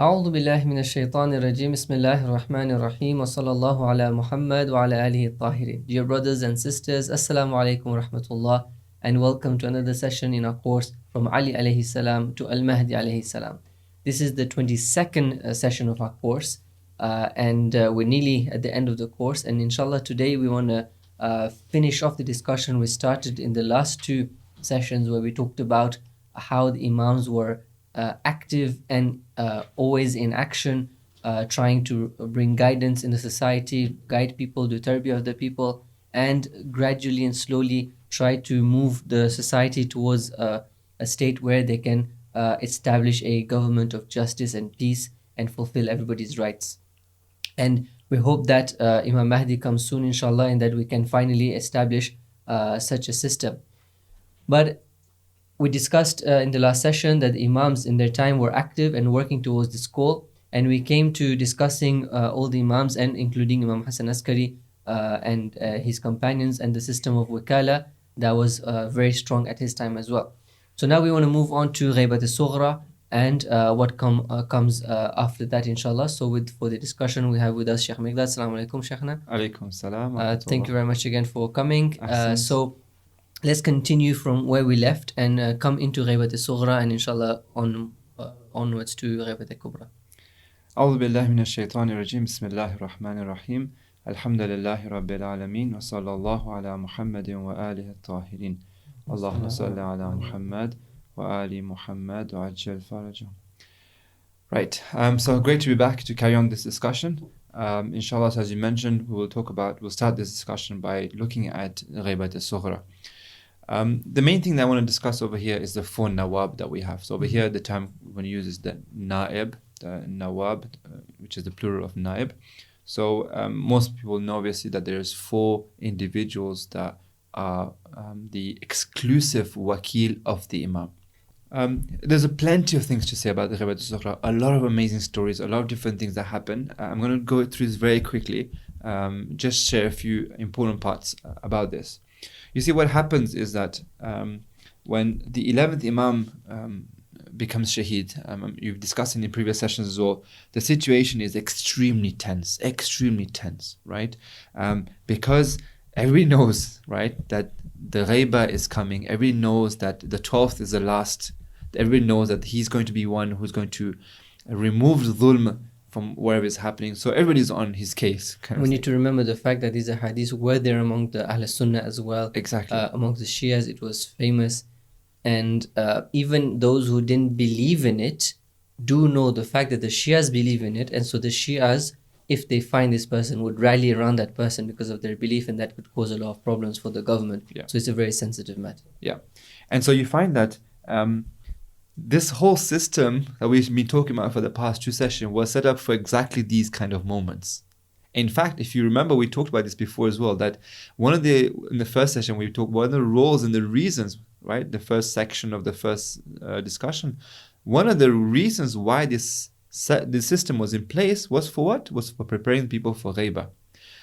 أعوذ بالله من الشيطان الرجيم بسم الله الرحمن الرحيم وصلى الله على محمد وعلى آله الطاهرين. Dear brothers and sisters, Assalamu alaikum wa rahmatullah, and welcome to another session in our course From Ali alayhi salam to Al-Mahdi alayhi salam. This is the 22nd session of our course, and we're nearly at the end of the course, and inshallah today we want to finish off the discussion we started in the last two sessions where we talked about how the Imams were active and always in action, trying to bring guidance in the society, guide people, do tarbiyah of the people, and gradually and slowly try to move the society towards a state where they can establish a government of justice and peace and fulfill everybody's rights. And we hope that Imam Mahdi comes soon, inshallah, and that we can finally establish such a system. But we discussed in the last session that the Imams in their time were active and working towards this goal, and we came to discussing all the Imams, and including Imam Hassan Askari and his companions, and the system of Wakala that was very strong at his time as well. So now we want to move on to Ghaybah al-Sughra and what comes after that, inshallah. So for the discussion we have with us Shaykh Miqdad. Assalamu alaikum, Shaykhna. Alaikum salam. Thank you very much again for coming. So let's continue from where we left and come into Ghaybah al-Sughra and inshallah onwards to Ghaybah al-Kubra. أعوذ بالله من الشيطان الرجيم بسم الله الرحمن الرحيم الحمد لله رب العالمين وصلى الله على محمد وآله الطاهرين اللهم صل على محمد وآل محمد وعجل فرجهم. Right, so great to be back to carry on this discussion. Inshallah, as you mentioned, we'll start this discussion by looking at Ghaybah al-Sughra. The main thing that I want to discuss over here is the four nawab that we have. So over here, the term when you use is the naib, the nawab, which is the plural of naib. So most people know obviously that there's four individuals that are the exclusive wakil of the imam. There's plenty of things to say about the Ghaybah al-Sughra, a lot of amazing stories, a lot of different things that happen. I'm going to go through this very quickly, just share a few important parts about this. You see, what happens is that when the 11th Imam becomes Shaheed, you've discussed in the previous sessions as well, the situation is extremely tense, right? Because everybody knows, right, that the Ghaybah is coming. Everybody knows that the 12th is the last. Everybody knows that he's going to be one who's going to remove the dhulm from wherever it's happening. So everybody's on his case. We need to remember the fact that these hadiths were there among the Ahl Sunnah as well. Exactly. Among the Shias, it was famous. And even those who didn't believe in it do know the fact that the Shias believe in it. And so the Shias, if they find this person, would rally around that person because of their belief, and that could cause a lot of problems for the government. Yeah. So it's a very sensitive matter. Yeah. And so you find that this whole system that we've been talking about for the past two sessions was set up for exactly these kind of moments. In fact, if you remember, we talked about this before as well, that in the first session, we talked about the roles and the reasons, right? The first section of the first discussion. One of the reasons why this system was in place was for what? Was for preparing people for Ghaybah.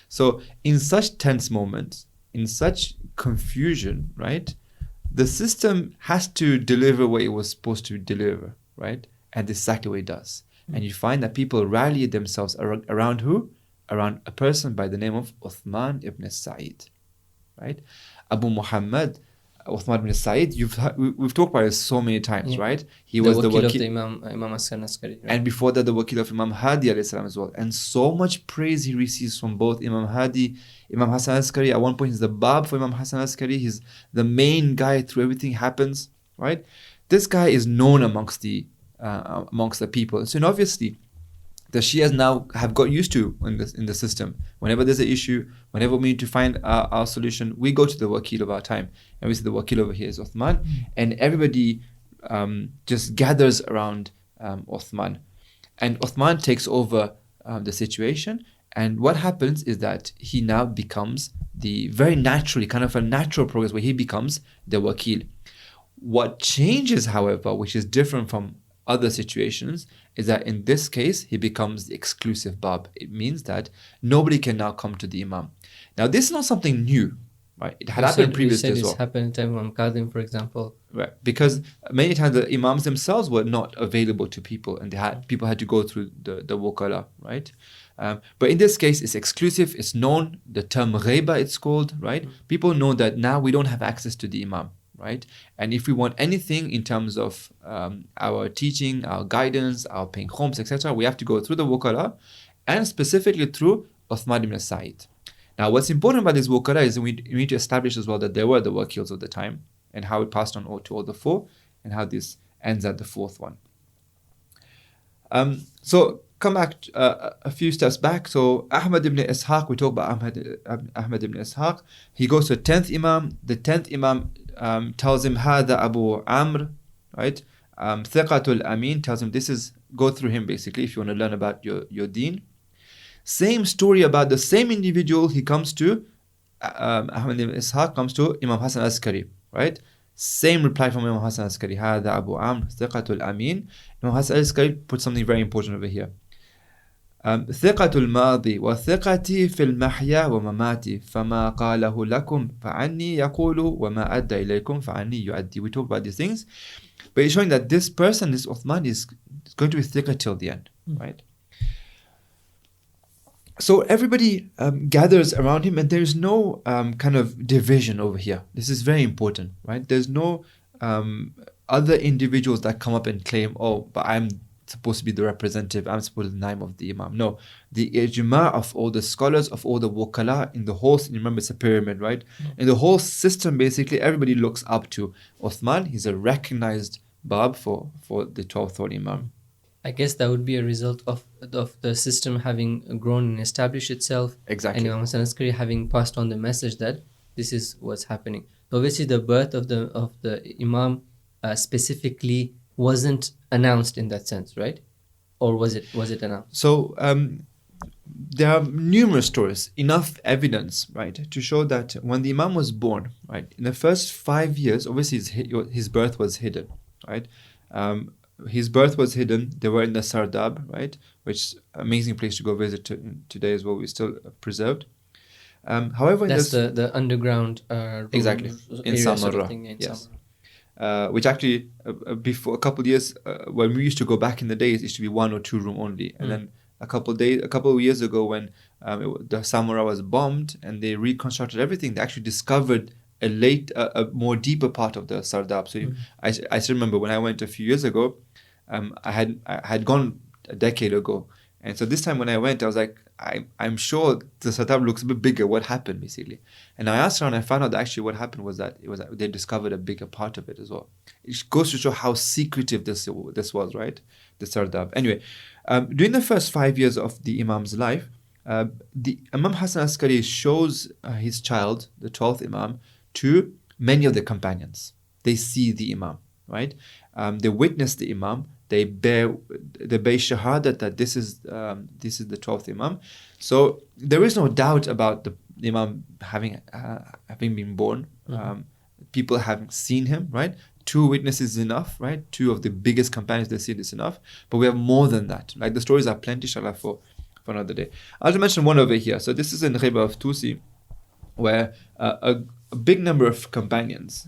So in such tense moments, in such confusion, right? The system has to deliver what it was supposed to deliver, right? And this is exactly what it does. And you find that people rally themselves around who? Around a person by the name of Uthman ibn Sa'id, right? Abu Muhammad, Uthman ibn Sa'id, we've talked about it so many times, right? He was the wakil of the Imam Hassan Askari. Right? And before that, the wakil of Imam Hadi alayhi salam as well. And so much praise he receives from both Imam Hadi, Imam Hassan Askari. At one point, he's the bab for Imam Hassan Askari. He's the main guy through everything happens, right? This guy is known amongst the people. So obviously, the Shias now have got used to in the system. Whenever there's an issue, whenever we need to find our solution, we go to the wakil of our time. And we see the wakil over here is Uthman. And everybody just gathers around Uthman. And Uthman takes over the situation. And what happens is that he now becomes very naturally, kind of a natural progress where he becomes the wakil. What changes, however, which is different from other situations, is that in this case, he becomes the exclusive bab. It means that nobody can now come to the imam. Now, this is not something new. right? It had happened previously as well. It's happened to Imam Qadim, for example. Right, because many times the imams themselves were not available to people, and people had to go through the wukala, right? But in this case, it's exclusive, it's known, the term Ghaybah it's called, right? People know that now we don't have access to the imam, right? And if we want anything in terms of our teaching, our guidance, our paying homes, etc., we have to go through the wukala, and specifically through Uthman ibn Sa'id. Now, what's important about this wukala is we need to establish as well that there were the wakils of the time, and how it passed on to all the four, and how this ends at the fourth one. So come back a few steps back. So Ahmad ibn Ishaq, we talk about Ahmad ibn Ishaq. He goes to the 10th Imam. The 10th Imam tells him, Hada Abu Amr, right? Thiqatul Amin tells him, go through him basically if you want to learn about your deen. Same story about the same individual. He comes to, Ahmad ibn Ishaq comes to Imam Hasan Askari, right? Same reply from Imam Hasan Askari. Hada Abu Amr, Thiqatul Amin. Imam Hasan Askari put something very important over here. ثقة الماضي وثقتي في المحيا ومماتي فما قاله لكم فعني يقول وما أدى إليكم فعني يؤدي. We talk about these things, but it's showing that this person, this Uthman, is going to be thiqah till the end, right? So everybody gathers around him, and there's no kind of division over here. This is very important, right? There's no other individuals that come up and claim, oh, but I'm supposed to be the representative, I'm supposed to be the name of the imam. No, the ijma of all the scholars, of all the wukala in the whole, remember it's a pyramid, right? In the whole system, basically, everybody looks up to Uthman. He's a recognized bab for the 12th imam. I guess that would be a result of the system having grown and established itself. Exactly. And Imam Hasan Askari having passed on the message that this is what's happening. So obviously the birth of the Imam specifically wasn't announced in that sense, right? Or was it announced? So there are numerous stories, enough evidence, right, to show that when the Imam was born, right, in the first 5 years, obviously his birth was hidden, right? His birth was hidden. They were in the Sardab, right, which is an amazing place to go visit today as well. We're still preserved. However, that's the underground exactly in Samarra, which actually before a couple of years when we used to go back in the days, it used to be 1 or 2 room only, and then a couple of years ago when the Samarra was bombed and they reconstructed everything, they actually discovered a more deeper part of the Sardab. So I still remember when I went a few years ago, I had gone a decade ago, and so this time when I went, I was like, I'm sure the Sardab looks a bit bigger. What happened basically? And I asked around, and I found out that actually what happened was that they discovered a bigger part of it as well. It goes to show how secretive this was, right? The Sardab. Anyway, during the first 5 years of the Imam's life, the Imam Hasan Askari shows his child, the 12th Imam, to many of the companions. They see the Imam, right? They witness the Imam. They bear shahadat that this is the 12th Imam. So there is no doubt about the Imam having been born. People have seen him, right? 2 witnesses is enough, right? 2 of the biggest companions, they see this enough. But we have more than that. Like the stories are plenty, inshallah, for another day. I'll just mention one over here. So this is in Ghaybah of Tusi, where a big number of companions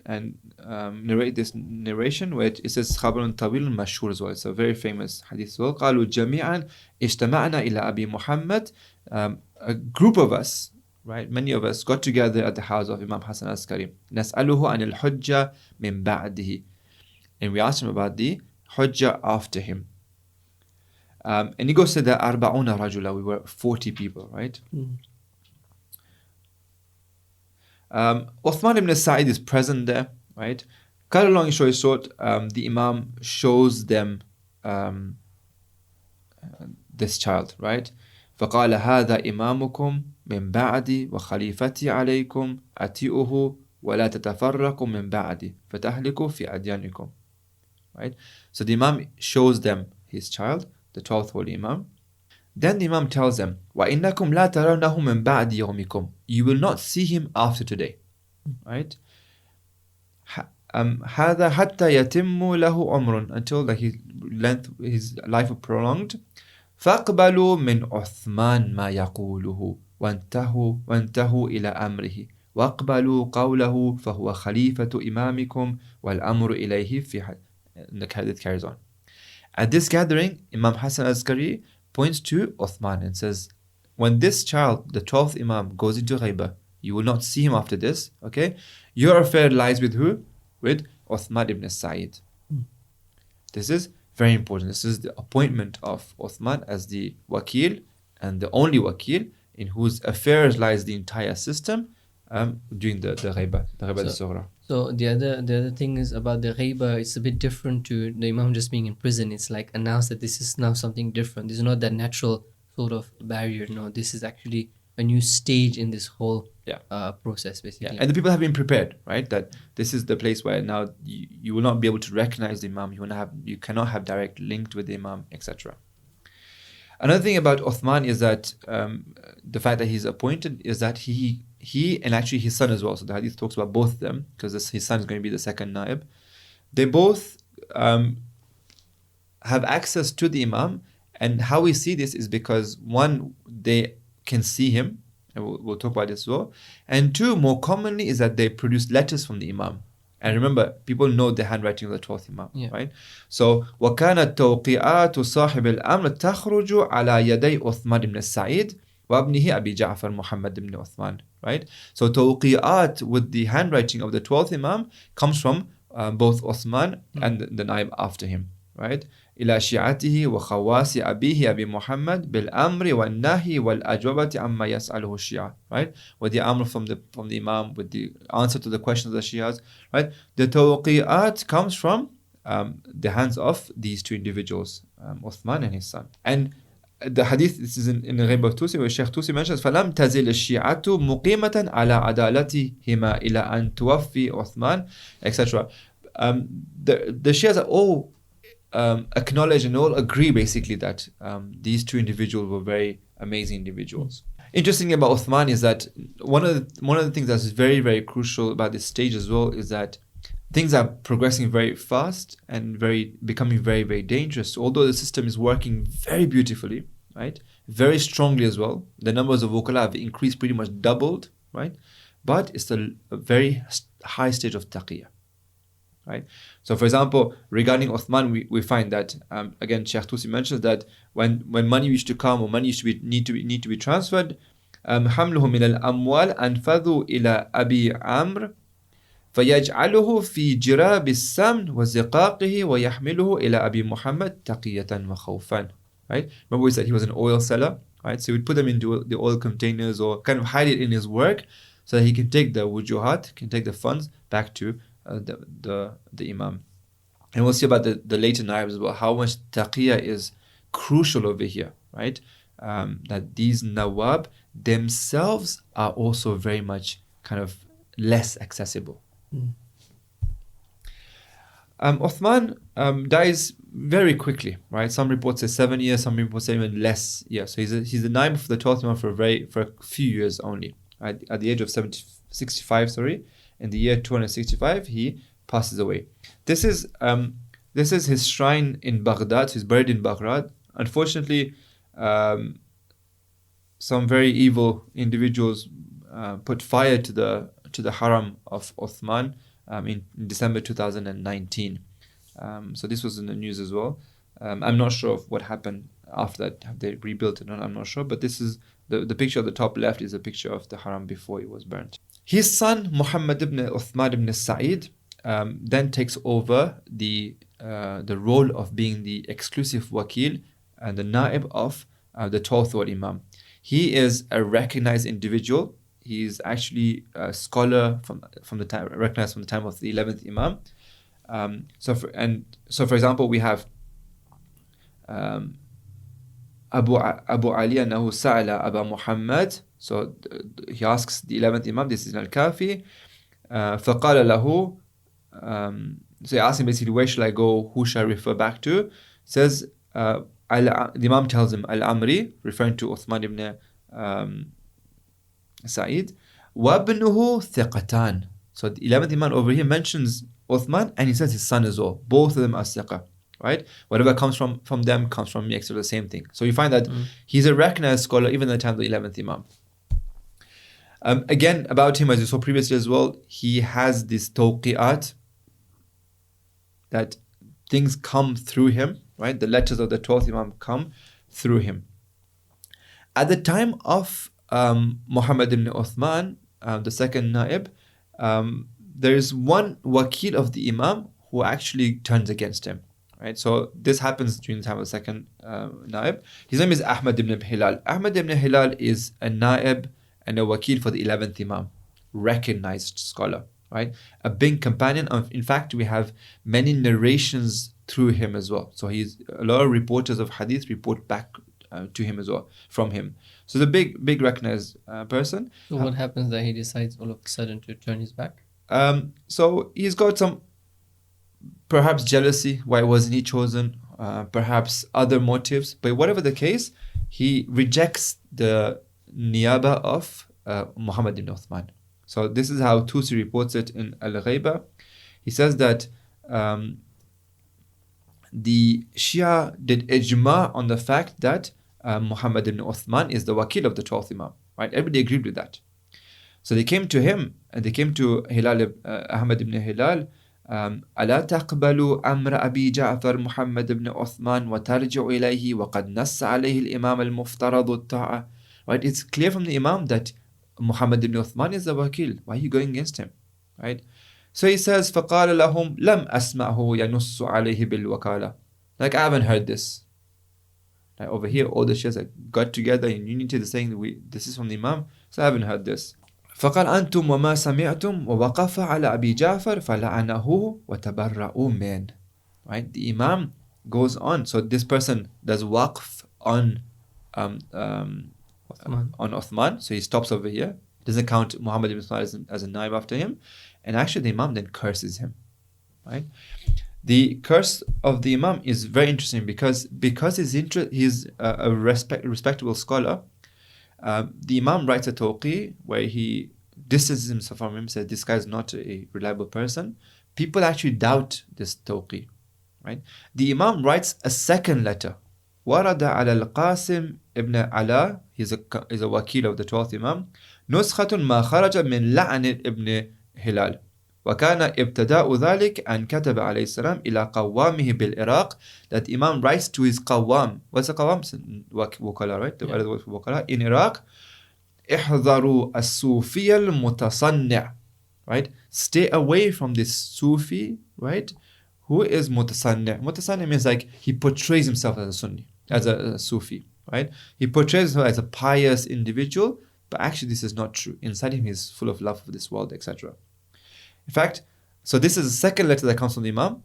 narrate this narration, where it says خبر طويل مشهور as well. It's a very famous hadith as well. قالوا جميعا اجتمعنا إلى أبي محمد. A group of us, right, many of us got together at the house of Imam Hasan Askari. نسأله عن الحجة من بعده. And we asked him about the hujjah after him. And he goes to the أربعون رجلا. We were 40 people, right? Uthman ibn Sa'id is present there, right? Cut a long story short, the Imam shows them this child, right? فقال هذا إمامكم من بعدي وخليفتي عليكم أتيئه ولا تتفرقوا من بعدي فتهلكوا في أديانكم. Right? So the Imam shows them his child, the 12th Holy Imam. Then the Imam tells them, وَإِنَّكُمْ لَا تَرَوْنَهُ مِنْ بَعْدِ يَوْمِكُمْ. You will not see him after today. Right? هَذَا حَتَّى يَتِمُّ لَهُ عُمْرٌ. Until his life is prolonged. فَاقْبَلُوا مِنْ عُثْمَانَ مَا يَقُولُهُ. وانتهوا إلى أمره وَاقْبَلُوا قَوْلَهُ فَهُوَ خَلِيفَةُ إِمَامِكُمْ وَالْأَمْرُ إِلَيْهِ فِي And the hadith carries on. At this gathering, Imam Hassan Askari points to Uthman and says, when this child, the 12th Imam, goes into Ghaybah, you will not see him after this, okay? Your affair lies with who? With Uthman ibn Sa'id. This is very important. This is the appointment of Uthman as the Wakil and the only Wakil in whose affairs lies the entire system during the Ghaybah al-Sughra. So the other thing is about the Ghaybah, it's a bit different to the Imam just being in prison. It's like announced that this is now something different. This is not that natural sort of barrier. No, this is actually a new stage in this whole process, basically. Yeah. And the people have been prepared, right? That this is the place where now you will not be able to recognize the Imam. You cannot have direct link with the Imam, etc. Another thing about Uthman is that the fact that he's appointed is that he and actually his son as well. So the hadith talks about both of them because his son is going to be the second naib. They both have access to the Imam, and how we see this is because one, they can see him, and we'll talk about this as well. And two, more commonly, is that they produce letters from the Imam. And remember, people know the handwriting of the 12th Imam, right? So, وَكَانَتْ تَوْقِعَاتُ صَاحِبِ الْأَمْرِ تَخْرُجُ عَلَى يَدَيْ عُثْمَانِ بْنِ سَعِيدٍ وَابْنِهِ أَبِي جَعْفَرْ مُحَمَّدٍ بْنِ عُثْمَانٍ, right? So, tawqi'at with the handwriting of the 12th Imam comes from both Uthman and the naib after him, right? إلى شيعته وخواص أبيه أبي محمد بالأمر والنهي والأجوبة عما يسأله الشيعة, right? With the amr from the Imam, with the answer to the questions of the Shias, right? The tawqi'at comes from the hands of these two individuals, Uthman and his son. And the hadith, this is in the Ghaybah Tusi, where Shaykh Tusi mentions فَلَمْ تَزِلِ الشِّيعَةُ مُقِيمَةً عَلَى عَدَالَتِهِمَا إِلَى أَن تُوَفِّي عُثْمَانَ, etc. The Shias are all acknowledge and all agree basically that these two individuals were very amazing individuals. Interesting about Uthman is that one of the things that's very, very crucial about this stage as well is that things are progressing very fast and becoming very, very dangerous. So although the system is working very beautifully, right, very strongly as well, the numbers of wukala have increased, pretty much doubled, right, but it's a very high stage of taqiyya. Right. So, for example, regarding Uthman, we find that again, Shaykh Tusi mentions that when money used to come or money used to need to be transferred, حمله من الأموال أنفذوا إلى أبي عمرو فيجعله في جراب السمن وزقاقه ويحمله إلى أبي محمد تقية وخوفا. Right. Remember we said he was an oil seller, right? So he would put them into the oil containers or kind of hide it in his work so that he can take the wujuhat, can take the funds back to the Imam. And we'll see about the later naibs as well, how much taqiyya is crucial over here, right? That these nawab themselves are also very much kind of less accessible. Uthman dies very quickly, right? Some reports say 7 years, some reports say even less years. So he's the naib for the 12th Imam for a few years only. Right? At the age of 65, in the year 265, he passes away. This is his shrine in Baghdad. So he's buried in Baghdad. Unfortunately, some very evil individuals put fire to the haram of Uthman in December 2019. So this was in the news as well. I'm not sure of what happened after that. Have they rebuilt it? I'm not sure. But this is the picture on the top left is a picture of the haram before it was burnt. His son Muhammad ibn Uthman ibn Sa'id then takes over the role of being the exclusive wakil and the naib of the 12th Wal Imam. He is a recognized individual. He is actually a scholar from the time recognized from the time of the 11th Imam. So for example, we have Abu Ali annahu sa'ala Aba Muhammad. So he asks the 11th Imam, this is al-Kafi, فَقَالَ لَهُ, so he asks him basically, where shall I go, who shall I refer back to? Says, the Imam tells him, Al-Amri, referring to Uthman ibn Sa'id, وَابْنُهُ ثِقَتان. So the 11th Imam over here mentions Uthman and he says his son as well. Both of them are thiqa, right? Whatever comes from them comes from me, etc. The same thing. So you find that he's a recognized scholar even at the time of the 11th Imam. Again, about him, as you saw previously as well, he has this tawqi'at, that things come through him, right? The letters of the 12th Imam come through him. At the time of Muhammad ibn Uthman, the second Naib, there is one wakil of the Imam who actually turns against him, right? So this happens during the time of the second Naib. His name is Ahmad ibn Hilal. Ahmad ibn Hilal is a Naib and a wakil for the 11th Imam, recognized scholar, right? A big companion of, in fact, we have many narrations through him as well. So he's a lot of reporters of hadith report back to him as well, from him. So the big recognized person. So what happens that he decides all of a sudden to turn his back? So he's got some perhaps jealousy. Why wasn't he chosen? Perhaps other motives. But whatever the case, he rejects the niyaba of Muhammad ibn Uthman. So this is how Tusi reports it in al-Ghaybah. He says that the Shia did ijma on the fact that Muhammad ibn Uthman is the wakil of the 12th Imam, right? Everybody agreed with that. So they came to him, and they came to Hilal, Ahmad ibn Hilal, ألا تقبل أمر أبي جعفر محمد بن عثمان وترجع إليه وقد نص عليه الإمام المفترض الطاعة. Right? It's clear from the Imam that Muhammad ibn Uthman is the wakil. Why are you going against him? Right? So he says, فقال لهم لم أسمعه ينص عليه بالوكالة. Like, I haven't heard this. Like, over here, all the Shias got together in unity, saying, this is from the Imam, so I haven't heard this. فقال أنتم وما سمعتم ووقف على أبي جعفر فلعنه وتبرؤوا منه. Right? The Imam goes on. So this person does waqf on Uthman. So he stops over here. Doesn't count Muhammad ibn Uthman as a naib after him. And actually the Imam then curses him. Right? The curse of the Imam is very interesting because he's a respectable scholar. The Imam writes a tawqi where he distances himself from him, says this guy is not a reliable person. People actually doubt this tawqi, right? The Imam writes a second letter. وَرَدَ عَلَى الْقَاسِمِ ibn Ala, he's a wakil of the 12th Imam, نُسْخَةٌ مَا خَرَجَ مِنْ لَعْنِ ibn Hilal. وكان ابتداء ذلك أن كتب عليه السلام إلى قوامه بالعراق, that Imam writes to his qawwam. What's a qawwam? Wukala, right? The other word for wukala. In Iraq, احذروا الصوفي المتصنع, right? Stay away from this Sufi, right? Who is mutasanni'? Mutasanni' means like he portrays himself as a Sunni, as a Sufi, right? He portrays himself as a pious individual, but actually this is not true. Inside him he's full of love for this world, etc. In fact, so this is the second letter that comes from the Imam.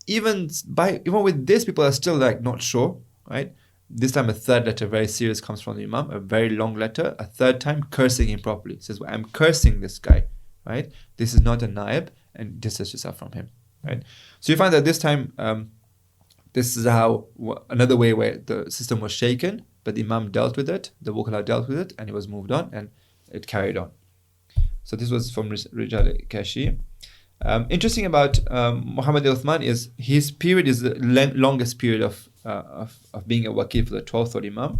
Even with this, people are still like not sure, right? This time a third letter, very serious, comes from the Imam, a very long letter, a third time cursing him properly. It says, well, I'm cursing this guy, right? This is not a naib, and distance yourself from him, right? So you find that this time, this is another way where the system was shaken, but the Imam dealt with it, the Wukala dealt with it, and it was moved on, and it carried on. So this was from Rijal Kashi. Interesting about Muhammad Uthman is his period is the longest period of being a wakil for the 12th Imam.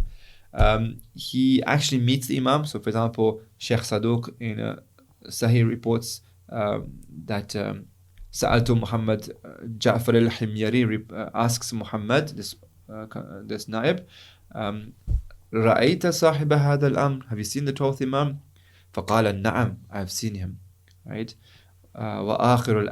He actually meets the Imam. So for example, Shaykh Saduq in Sahih reports that Sa'altu Muhammad Ja'far al-Himyari asks Muhammad, this Naib, رأيت صاحب هذا الأمر, have you seen the 12th Imam? فقال نعم, I've seen him, right? وآخر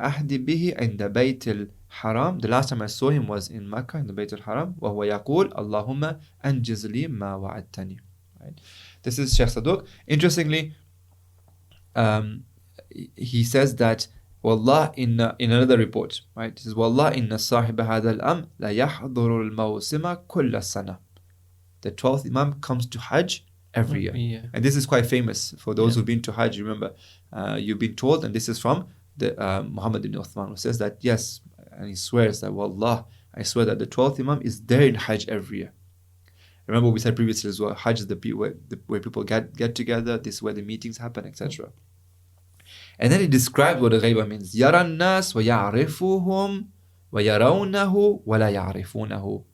أحد به عند بيت الحرام, the last time I saw him was in Mecca in the Bayt al-Haram, وهو يقول اللهم أنجز لي ما وعدتني, right? This is Shaykh Saduq. Interestingly, he says that والله in another report, right? He says والله إن صاحب هذا الأمر لا يحضر الموسم كل السنة. The 12th Imam comes to Hajj every year. And this is quite famous for those who've been to Hajj. Remember, you've been told, and this is from the Muhammad ibn Uthman, who says that yes, and he swears that wallah, I swear that the 12th Imam is there in Hajj every year. Remember we said previously as well, Hajj is where people get together, this is where the meetings happen, etc. And then he describes what the Ghaybah means. يَرَى النَّاسِ وَيَعْرِفُهُمْ وَيَرَوْنَهُ وَلَا يَعْرِفُونَهُ.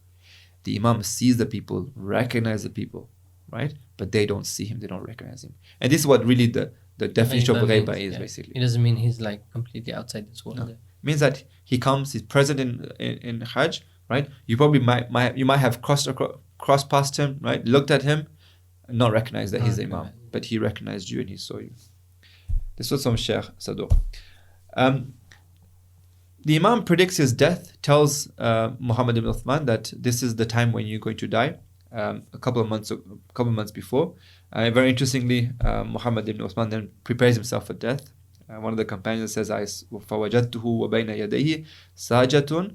The Imam sees the people, recognizes the people, right? But they don't see him, they don't recognize him. And this is what really the definition of Ghaybah is, basically. It doesn't mean he's like completely outside this world. No. It means that he comes, he's present in Hajj, right? You probably might have crossed past him, right? Looked at him, and not recognized that he's the Imam, but he recognized you and he saw you. This was from Shaykh Saduq. The Imam predicts his death, tells Muhammad ibn Uthman that this is the time when you're going to die, a couple of months before. Very interestingly, Muhammad ibn Uthman then prepares himself for death. One of the companions says, فَوَجَدْتُهُ وَبَيْنَ يَدَيْهِ سَاجَةٌ.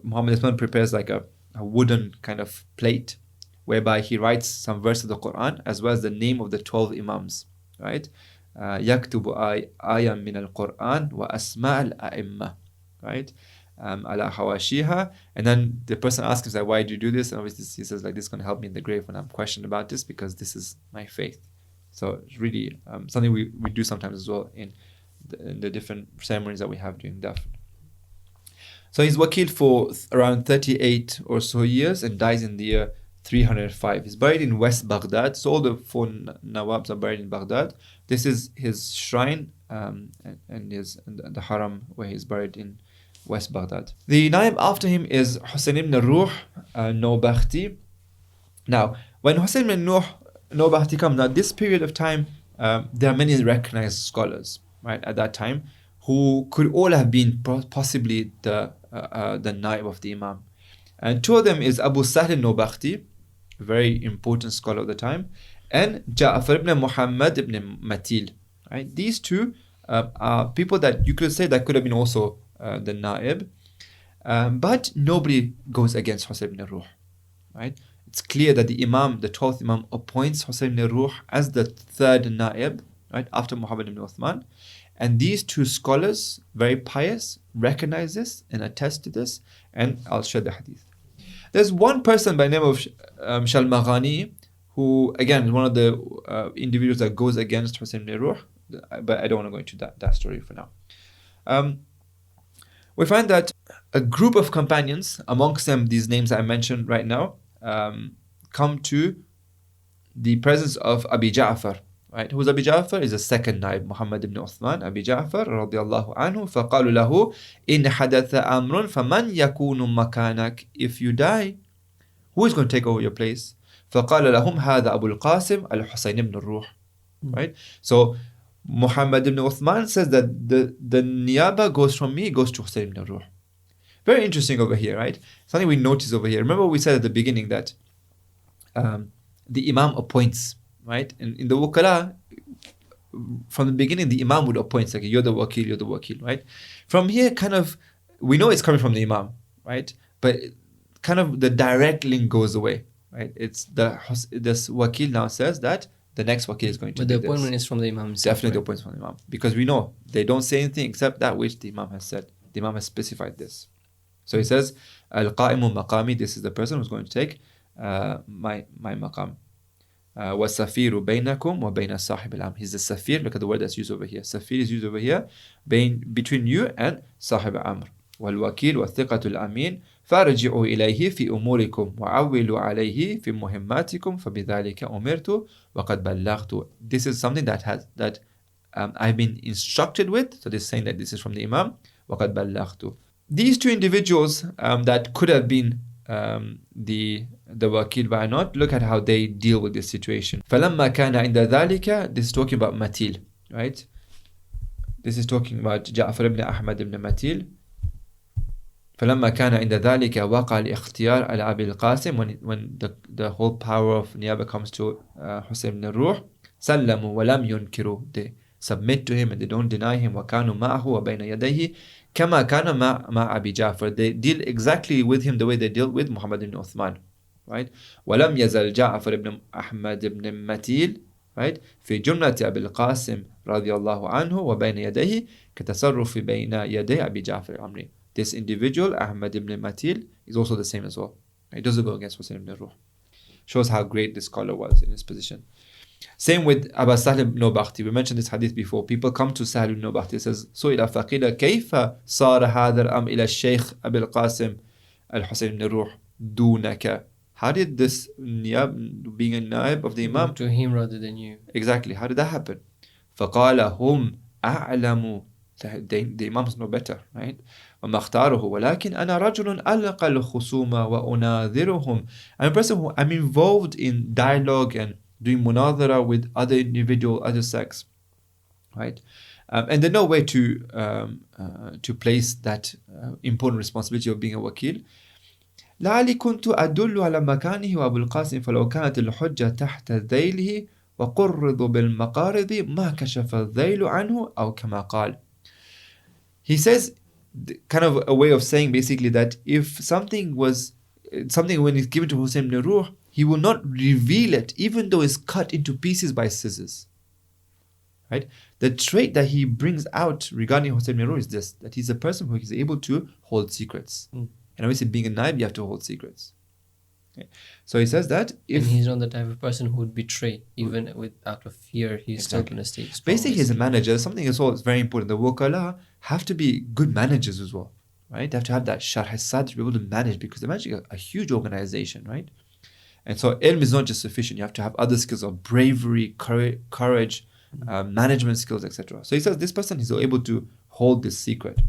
Muhammad ibn Uthman prepares like a wooden kind of plate whereby he writes some verse of the Quran as well as the name of the 12 Imams, right? يَكْتُبُ آيًا مِنَ الْقُرْآنِ وَأَسْمَاءَ الْأَئِمَّةِ, right? Ala hawashiha. And then the person asks him, like, why do you do this? And obviously he says, like, this is going to help me in the grave when I'm questioned about this, because this is my faith. So it's really something we do sometimes as well in the different ceremonies that we have during Dafn. So he's wakil for around 38 or so years and dies in the year 305. He's buried in West Baghdad. So all the 4 Nawabs are buried in Baghdad. This is his shrine and the haram where he's buried in West Baghdad. The Naib after him is Hussein ibn Ruh Nawbakhti. Now, when Hussein ibn Ruh Nawbakhti comes, now this period of time, there are many recognized scholars, right, at that time, who could all have been possibly the Naib of the Imam. And 2 of them is Abu Sahl al-Nawbakhti, a very important scholar of the time, and Ja'far ibn Muhammad ibn Matil. Right? These 2 are people that you could say that could have been also the Naib, but nobody goes against Hussein ibn Ruh. Right? It's clear that the Imam, the 12th Imam, appoints Hussein ibn Ruh as the 3rd Naib, right, after Muhammad ibn Uthman. And these 2 scholars, very pious, recognize this and attest to this, and I'll share the hadith. There's one person by the name of Shalmaghani, who again is one of the individuals that goes against Hussein ibn Ruh, but I don't want to go into that story for now. We find that a group of companions, amongst them these names I mentioned right now, come to the presence of Abi Ja'far. Right? Who's Abi Ja'far? Is the 2nd Naib, Muhammad ibn Uthman, Abi Ja'far radiyallahu anhu. فَقَالُوا لَهُ إِنْ حَدَثَ أَمْرٌ فَمَنْ يَكُونُ مَكَانَكَ. If you die, who is going to take over your place? فَقَالَ لَهُمْ هَذَا أَبُو الْقَاسِمِ الْحُسَيْنِ ibn Ruh. Right? So Muhammad ibn Uthman says that the niyaba goes from me, goes to Hussein ibn Ruh. Very interesting over here, right? Something we notice over here. Remember we said at the beginning that the Imam appoints, right? In the Wukala, from the beginning, the Imam would appoint, like, you're the wakil, right? From here, kind of, we know it's coming from the Imam, right? But kind of the direct link goes away, right? It's this wakil now says that the next wakil is going to be this. But the appointment is from the Imam himself. Definitely the appointment from the Imam. Because we know they don't say anything except that which the Imam has said. The Imam has specified this. So he says, Al-Qa'imu maqami, this is the person who's going to take my maqam. وَالسَّفِيرُ بَيْنَكُمْ وَبَيْنَ صَاحِبِ الْأَمْرِ. He's the Safir, look at the word that's used over here. Safir is used over here, between you and Sahib Amr. وَالْوَكِيلُ وَالثِّقَةُ الْأَمِينُ فَارْجِعُوا إِلَيْهِ فِي أُمُورِكُمْ وَعَوِّلُوا عَلَيْهِ فِي مُهِمَّاتِكُمْ فَبِذَلِكَ أُمِرْتُ وَقَدْ بَلَّغْتُ. This is something that I've been instructed with. So this is saying that this is from the Imam. وَقَدْ بَلَّغْتُ. These 2 individuals that could have been the wakil but are not, look at how they deal with this situation. فَلَمَّا كَانَ عِنْدَ ذَلِكَ. This is talking about Matil, right? This is talking about Ja'far ibn Ahmad ibn Matil. فَلَمَّا كَانَ عِنْدَ ذَلِكَ وَقَعَ الْإِخْتِيَارُ عَلَى أَبِي الْقَاسِمِ. When the whole power of Niyaba comes to Hussein ibn Ruh, سَلَّمُوا وَلَمْ يُنْكِرُوا. They submit to him and they don't deny him. وَكَانُوا مَعَهُ وَبَيْنَ يَدَيْهِ كَمَا كَانَ مَعَ أَبِي جَعْفَرَ. They deal exactly with him the way they deal with Muhammad ibn Uthman. Right? وَلَمْ يَزَلْ جَعْفَرُ ibn Ahmad ibn Matil, right, في جملة أبي القاسم رضي الله عنه وبين يديه كتصرف بين يدي أبي جعفر العمري. This individual, Ahmad ibn Matil, is also the same as well. It doesn't go against Hussein ibn Ruh. Shows how great this scholar was in his position. Same with Abu Sahl ibn Nawbakhti. We mentioned this hadith before. People come to Sahl ibn Nawbakhti. It says, سُئِلَ فَقِيلَ كَيْفَ صَارَ هَذَا الْأَمْرُ إِلَى الشَّيْخِ أَبِي الْقَاسِمِ الْحُسَيْنِ ibn Ruh دُونَكَ. How did this niyab, being a naib of the imam, to him rather than you? Exactly. How did that happen? فَقَالَ هُمْ أَعْلَمُ. The imams know better, right? وَمَا اخْتَارُهُ وَلَكِنْ أَنَا رَجُلٌ أَلْقَى الْخُصُومَ وَأُنَاذِرُهُم. I'm a person who I'm involved in dialogue and doing munadhara with other individual, other sects, right? And there's no way to place that important responsibility of being a wakil. لعلي كنت أدل على مكانه وأبو القاسم فلو كانت الحجة تحت ذيله وقرض بالمقارض ما كشف الذيل عنه أو كما قال. He says, kind of a way of saying basically that if something when it's given to Hussein ibn Ruh, he will not reveal it even though it's cut into pieces by scissors. Right? The trait that he brings out regarding Hussein ibn Ruh is this, that he's a person who is able to hold secrets. And obviously being a naib, you have to hold secrets. Okay. So he says that if... And he's not the type of person who would betray, even out of fear, he's still going to stay strong. Basically, he's a manager. Something as well is very important. The wukala have to be good managers as well, right? They have to have that sharh as-sadr to be able to manage, because they're managing a huge organization, right? And so ilm is not just sufficient. You have to have other skills of bravery, courage, management skills, etc. So he says this person is able to hold this secret.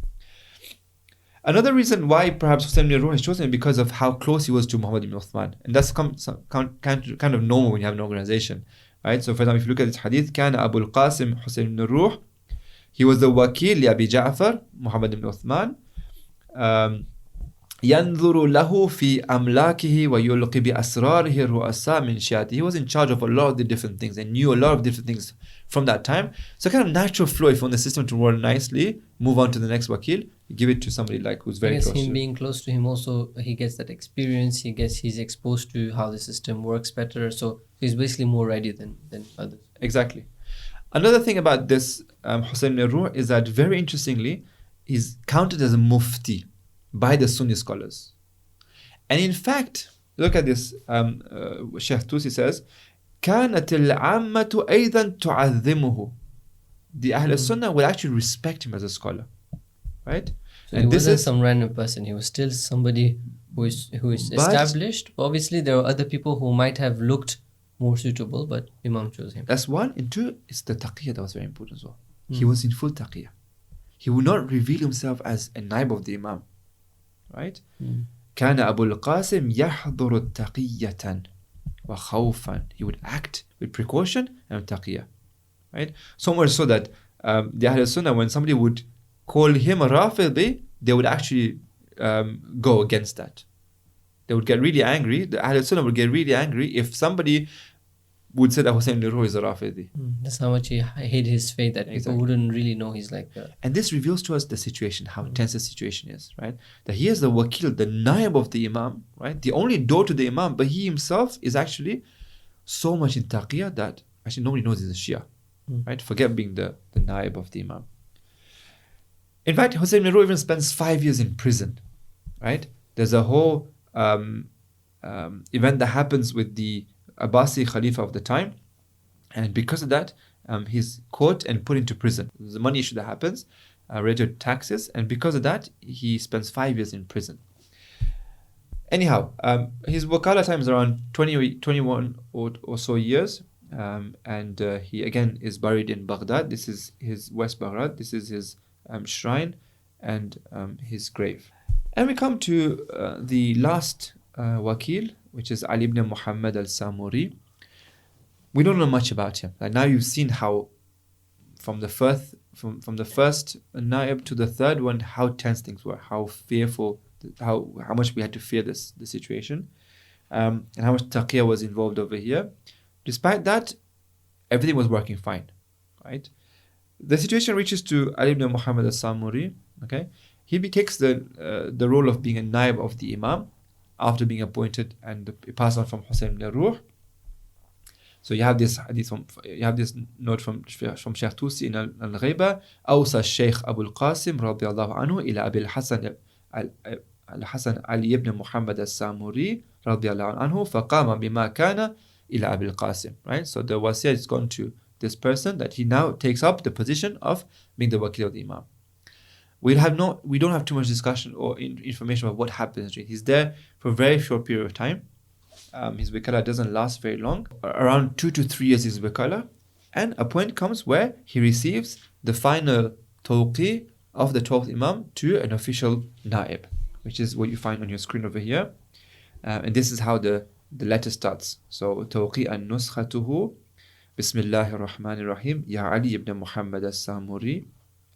Another reason why perhaps Hussein ibn Ruh is chosen is because of how close he was to Muhammad ibn Uthman. And that's kind of normal when you have an organization, right? So for example, if you look at this hadith, كان أبو القاسم حسين ibn Ruh, he was the wakil لأبي جعفر, Muhammad ibn Uthman. ينظر له في أملاكه ويلقي بأسراره الرؤساء من شيعته. He was in charge of a lot of the different things and knew a lot of different things from that time. So kind of natural flow, if you want the system to run nicely, move on to the next wakil, give it to somebody like who's very close to him. Being close to him also, he gets that experience, he's exposed to how the system works better, so he's basically more ready than others. Exactly. Another thing about this Hussein ibn Ruh is that, very interestingly, he's counted as a mufti by the Sunni scholars. And in fact, look at this, Shaykh Tusi says, كانت العامة أيضا تعظمه. The Ahl Sunnah will actually respect him as a scholar, right? So and he wasn't some random person. He was still somebody who is established. Obviously, there are other people who might have looked more suitable, but Imam chose him. That's one. And two, it's the taqiyya that was very important as well. He was in full taqiyya. He would not reveal himself as a naib of the Imam, right? كان أبو القاسم يحضر تقية وخوفا. He would act with precaution and taqiyya, right? So much so that the Ahl Sunnah, when somebody would call him a Rafidi, they would actually go against that. They would get really angry. The Ahl Sunnah would get really angry if somebody would say that Hussein ibn Ruh is a Rafidi. That's how much he hated his faith, that people wouldn't really know he's like that. And this reveals to us the situation, how tense the situation is, right? That he is the wakil, the naib of the Imam, right? The only door to the Imam, but he himself is actually so much in taqiyya that actually nobody knows he's a Shia, right? Forget being the naib of the Imam. In fact, Hussein ibn Ruh even spends 5 years in prison, right? There's a whole event that happens with the Abbasi Khalifa of the time, and because of that, he's caught and put into prison. There's a money issue that happens related to taxes, and because of that, he spends 5 years in prison. Anyhow, his wakala time is around 21 or so years, and he again is buried in Baghdad. This is his West Baghdad. This is his shrine and his grave. And we come to the last wakil, which is Ali ibn Muhammad al-Samuri. We don't know much about him. Like now you've seen how from the first naib to the third one, how tense things were, how fearful, how much we had to fear the situation, and how much taqiyya was involved over here. Despite that, everything was working fine, right? The situation reaches to Ali ibn Muhammad al-Samuri. Okay, he takes the role of being a naib of the Imam after being appointed, and it passed on from Hussein ibn Ruh. So you have this note from Shaykh Tusi in al-Ghaybah. أوصى الشيخ أبو القاسم رضي الله عنه إلى أبي الحسن علي بن محمد الساموري رضي الله عنه فقام بما كان إلى أبي القاسم. Right. So the wasiyah is gone to this person, that he now takes up the position of being the wakil of the Imam. We don't have too much discussion or information about what happens. He's there for a very short period of time, his wikala doesn't last very long. Around 2 to 3 years his wikala, and a point comes where he receives the final tawqi of the 12th Imam to an official naib, which is what you find on your screen over here. And this is how the letter starts. So tawqi an-nuskhatuhu Bismillahir Rahmanir Rahim Ya Ali ibn Muhammad as-Samuri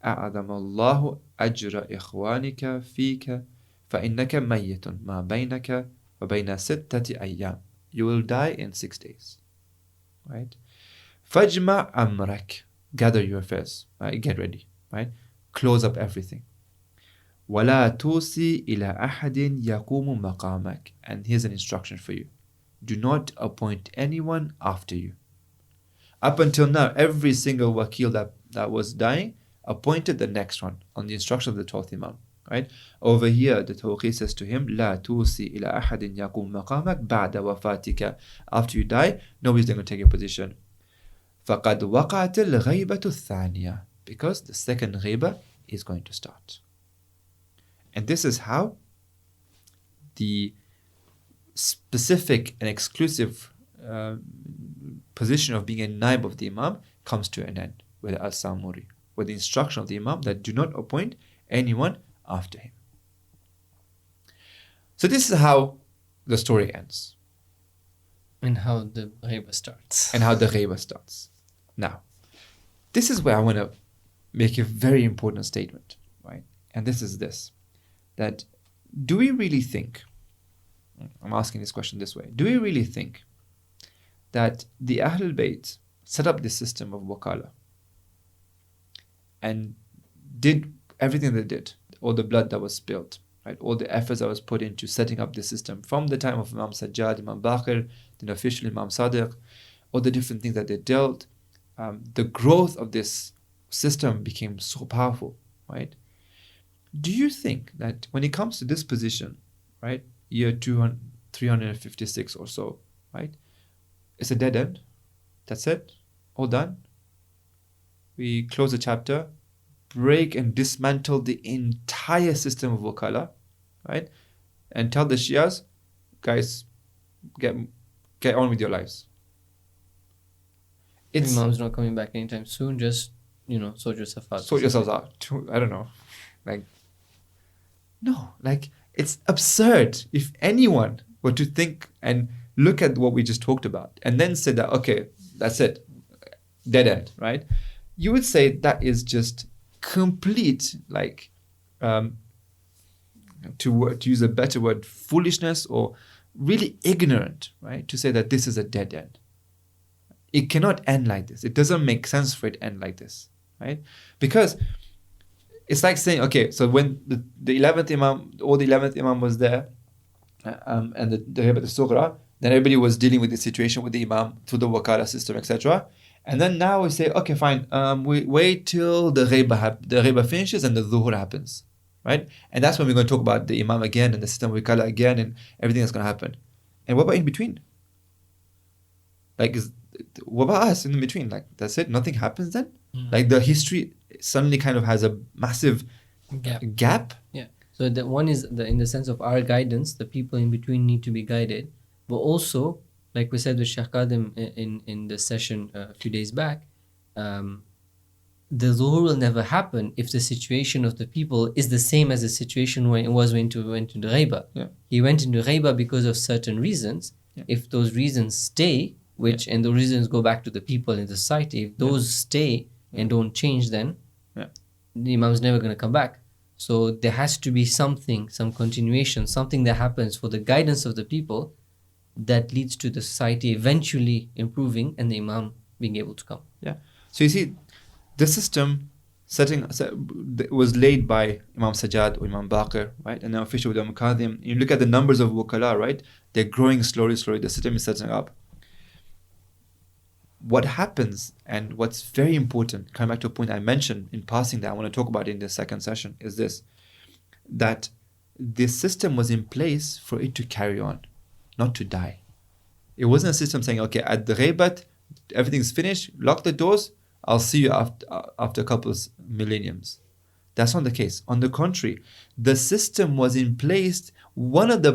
أعظم الله أجر إخوانك فيك فإنك ميت ما بينك وبين 6 أيام. You will die in 6 days. Right? فَجْمَعْ أَمْرَكَ. Gather your affairs. Right? Get ready. Right? Close up everything. وَلَا تُوصِي إِلَى أَحَدٍ يَقُومُ مَقَامَكَ. And here's an instruction for you. Do not appoint anyone after you. Up until now, every single wakil that was dying appointed the next one on the instruction of the 12th Imam. Right? Over here, the Tawqi says to him, لا توصي إلى أحد يقوم مقامك بعد وفاتك. After you die, nobody's going to take your position. فقد وقعت الغيبة الثانية. Because the second Ghaybah is going to start. And this is how the specific and exclusive position of being a naib of the Imam comes to an end with al-Samuri, with the instruction of the Imam that do not appoint anyone after him. So this is how the story ends. And how the Ghaybah starts. And how the Ghaybah starts. Now, this is where I want to make a very important statement, right? And this is this, that do we really think, I'm asking this question this way, do we really think that the Ahlul Bayt set up this system of wakala and did everything they did, all the blood that was spilled, right? All the efforts that was put into setting up the system from the time of Imam Sajjad, Imam Baqir, then officially Imam Sadiq, all the different things that they dealt, the growth of this system became so powerful, right? Do you think that when it comes to this position, right, year 356 or so, right, it's a dead end? That's it? All done? We close the chapter, break and dismantle the entire system of wakala, right? And tell the Shias, guys, get on with your lives. Imam's not coming back anytime soon. Just, sort yourself out. Sort yourselves out. I don't know. No, it's absurd if anyone were to think and look at what we just talked about and then say that, okay, that's it, dead end, right? You would say that is just complete, to use a better word, foolishness, or really ignorant, right? To say that this is a dead end. It cannot end like this. It doesn't make sense for it to end like this, right? Because it's like saying, okay, so when the 11th Imam, or the 11th Imam was there, and the Ghaybah Sughra, then everybody was dealing with the situation with the Imam through the wakala system, etc. And then now we say, okay, fine, we wait till the Ghaybah finishes and the Dhuhr happens, right? And that's when we're going to talk about the Imam again and the system of wakala again and everything that's going to happen. And what about in between? What about us in between? That's it? Nothing happens then? The history suddenly kind of has a massive gap? Yeah. So the one is in the sense of our guidance, the people in between need to be guided. But also, like we said with Shaykh Qadim in the session a few days back, the zuhur will never happen if the situation of the people is the same as the situation when it was when he went into Ghaybah. Yeah. He went into Ghaybah because of certain reasons. Yeah. If those reasons stay, and the reasons go back to the people in the society, if those stay and don't change, then the Imam's never going to come back. So there has to be something, some continuation, something that happens for the guidance of the people that leads to the society eventually improving and the Imam being able to come. Yeah. So you see, the system was laid by Imam Sajjad or Imam Baqir, right? And then officially with Imam Kadhim. You look at the numbers of wakala, right? They're growing slowly. The system is setting up. What happens, and what's very important, coming back to a point I mentioned in passing that I want to talk about in the second session, is this, that this system was in place for it to carry on, not to die. It wasn't a system saying, okay, at the Ghaybat, everything's finished, lock the doors, I'll see you after a couple of millenniums. That's not the case. On the contrary, the system was in place. One of the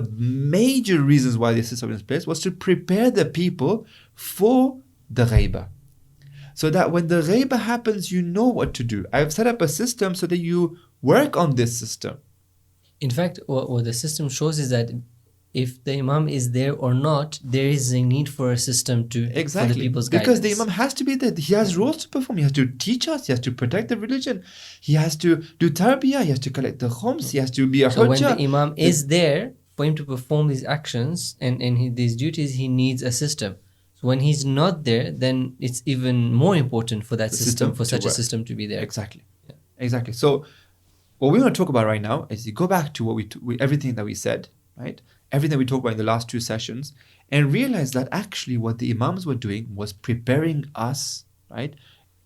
major reasons why the system was in place was to prepare the people for the Ghaybah. So that when the Ghaybah happens, you know what to do. I've set up a system so that you work on this system. In fact, what the system shows is that if the Imam is there or not, there is a need for a system for the people's because guidance. the Imam has to be there. He has roles to perform. He has to teach us. He has to protect the religion. He has to do tarbiyah. He has to collect the khums. He has to be a So when hujjah. the Imam is there, for him to perform these actions and these duties, he needs a system. So when he's not there, then it's even more important for that system, for such a system to be there. Exactly. Yeah. Exactly. So what we want to talk about right now is you go back to what everything that we said, right? Everything we talked about in the last 2 sessions, and realize that actually what the Imams were doing was preparing us, right,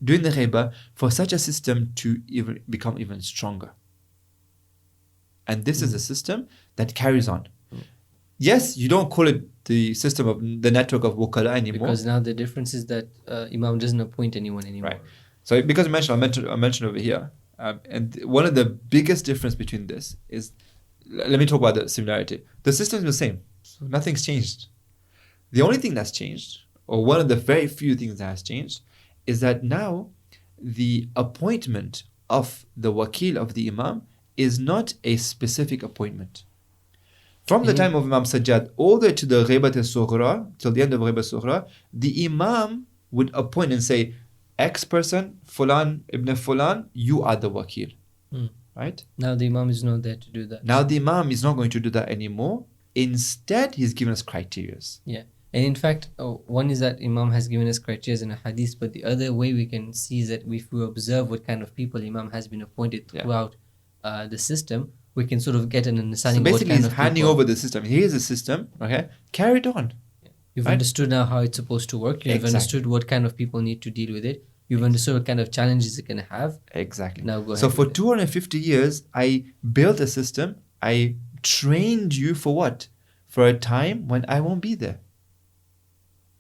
doing the Ghaybah for such a system to even become even stronger. And this is a system that carries on. Yes, you don't call it the system of the network of Wukala anymore. Because now the difference is that Imam doesn't appoint anyone anymore. Right. So because I mentioned over here, and one of the biggest difference between this is, let me talk about the similarity. The system is the same. So nothing's changed. The only thing that's changed, or one of the very few things that has changed, is that now the appointment of the wakil of the Imam is not a specific appointment. From the time of Imam Sajjad all the way to the Ghaybah al-Sughra, till the end of Ghaybah al-Sughra, the Imam would appoint and say, X person, Fulan ibn Fulan, you are the wakil. Right? Now the Imam is not there to do that. Now the Imam is not going to do that anymore. Instead, he's given us criteria. Yeah. And in fact, one is that Imam has given us criteria in a hadith, but the other way we can see is that if we observe what kind of people Imam has been appointed throughout the system, we can sort of get an understanding of what kind of people. So basically, he's handing over the system. Here's the system, okay? Carry it on. You've understood now how it's supposed to work. You've understood what kind of people need to deal with it. You've understood what kind of challenges it can have. Exactly. Now go ahead. So for 250 years, I built a system. I trained you for what? For a time when I won't be there.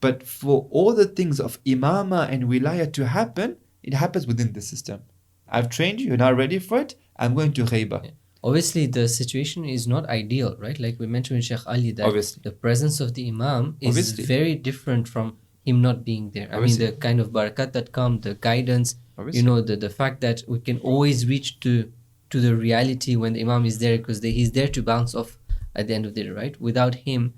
But for all the things of imama and wilayah to happen, it happens within the system. I've trained you. You're now ready for it. I'm going to Ghaybah. Yeah. Obviously, the situation is not ideal, right? Like we mentioned in Shaykh Ali, that the presence of the Imam is very different from him not being there. I mean, the kind of barakat that come, the guidance, the fact that we can always reach to the reality when the Imam is there, because he's there to bounce off at the end of the day, right? Without him,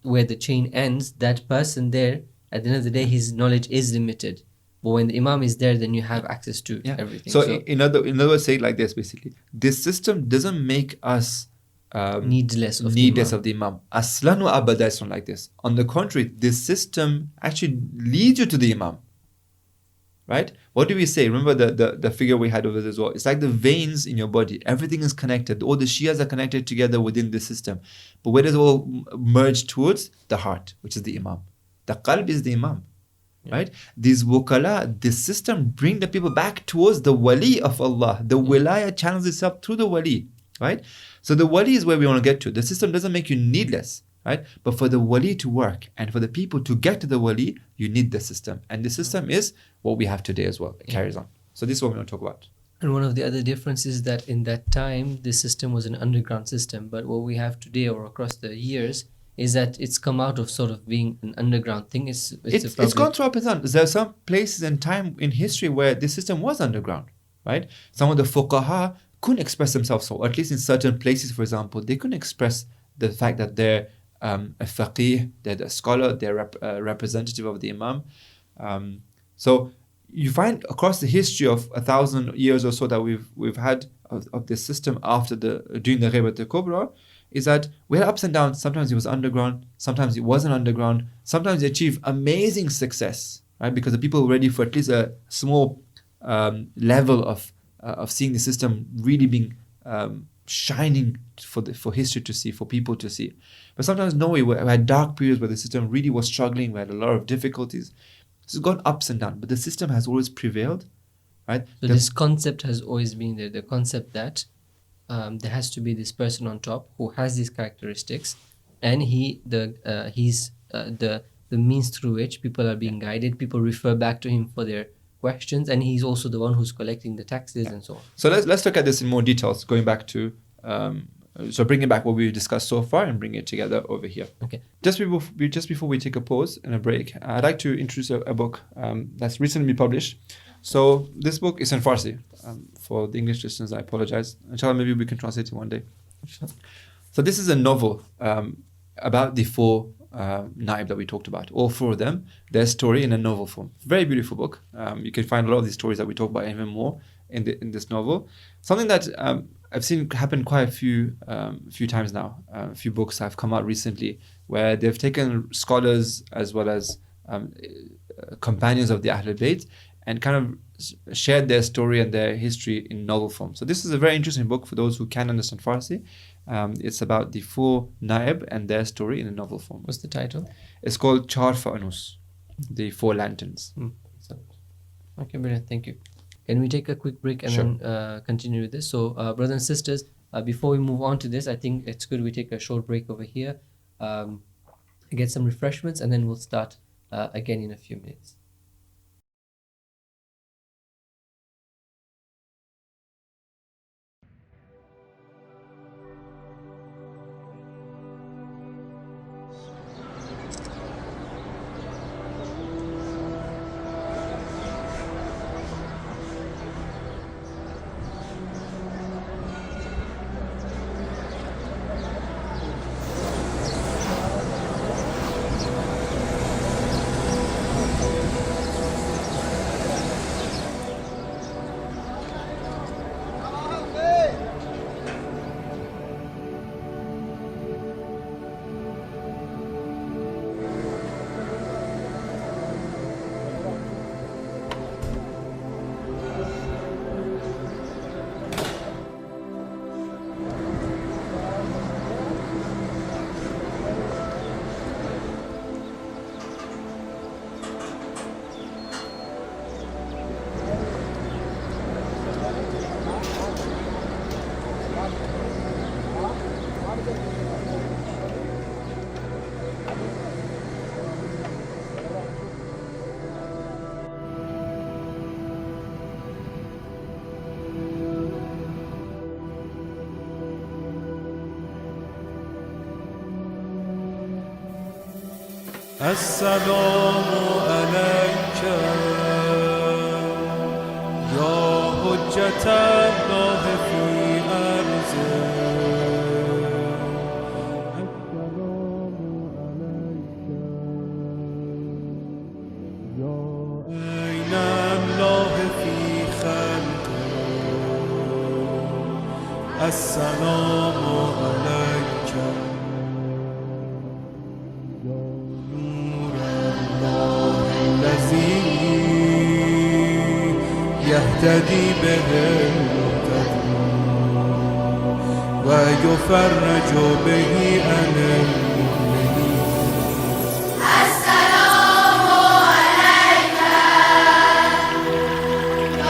where the chain ends, that person there, at the end of the day, his knowledge is limited. But when the Imam is there, then you have access to everything. So in other words, say it like this, basically. This system doesn't make us needless of the Imam. Aslan wa abada is not like this. On the contrary, this system actually leads you to the Imam. Right? What do we say? Remember the figure we had over there as well. It's like the veins in your body. Everything is connected. All the Shias are connected together within the system. But where does it all merge towards? The heart, which is the Imam. The qalb is the Imam. Right? These wukala, this system bring the people back towards the wali of Allah. The wilayah channels itself through the wali. Right? So the wali is where we want to get to. The system doesn't make you needless. Right? But for the wali to work and for the people to get to the wali, you need the system. And the system is what we have today as well. It carries on. So this is what we want to talk about. And one of the other differences is that in that time, the system was an underground system. But what we have today or across the years is that it's come out of sort of being an underground thing. It's gone through up and down. There are some places and time in history where the system was underground, right? Some of the fuqaha couldn't express themselves, so at least in certain places, for example, they couldn't express the fact that they're a faqih, they're a scholar, they're a representative of the Imam. So you find across the history of 1,000 years or so that we've had of this system after during the Ghaybah al-Kubra, is that we had ups and downs. Sometimes it was underground, sometimes it wasn't underground, sometimes it achieved amazing success, right? Because the people were ready for at least a small level of seeing the system really being shining for history to see, for people to see. But sometimes no, we had dark periods where the system really was struggling. We had a lot of difficulties. It's gone ups and downs, but the system has always prevailed, right? So this concept has always been there. The concept that there has to be this person on top who has these characteristics, and he's the means through which people are being guided. People refer back to him for their questions, and he's also the one who's collecting the taxes and so on. So let's look at this in more details, going back to so bringing back what we've discussed so far and bring it together over here. Okay. Just before we take a pause and a break, I'd like to introduce a book that's recently published. So this book is in Farsi. For the English listeners, I apologize. Inshallah, maybe we can translate it one day. So this is a novel about the four Naib that we talked about. All four of them, their story in a novel form. Very beautiful book. You can find a lot of these stories that we talk about and even more in this novel. Something that I've seen happen quite a few times now. A few books have come out recently where they've taken scholars as well as companions of the Ahlul Bayt and kind of shared their story and their history in novel form. So this is a very interesting book for those who can understand Farsi. It's about the four Naib and their story in a novel form. What's the title? It's called Char Fanus, the Four Lanterns. Okay, brilliant. Thank you. Can we take a quick break and then continue with this? So, brothers and sisters, before we move on to this, I think it's good we take a short break over here, get some refreshments, and then we'll start again in a few minutes. السلام عليك يا حجة الله في أرضه السلام عليك يا عين الله في خلقه السلام عليك يهتدي به ويفرج به عن المؤمنين السلام عليك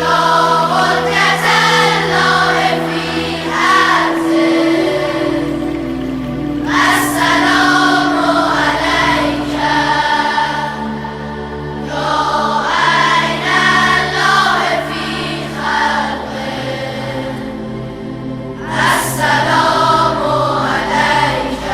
يا حجة الله في هذه السلام عليك يا عين الله في خلقه السلام عليك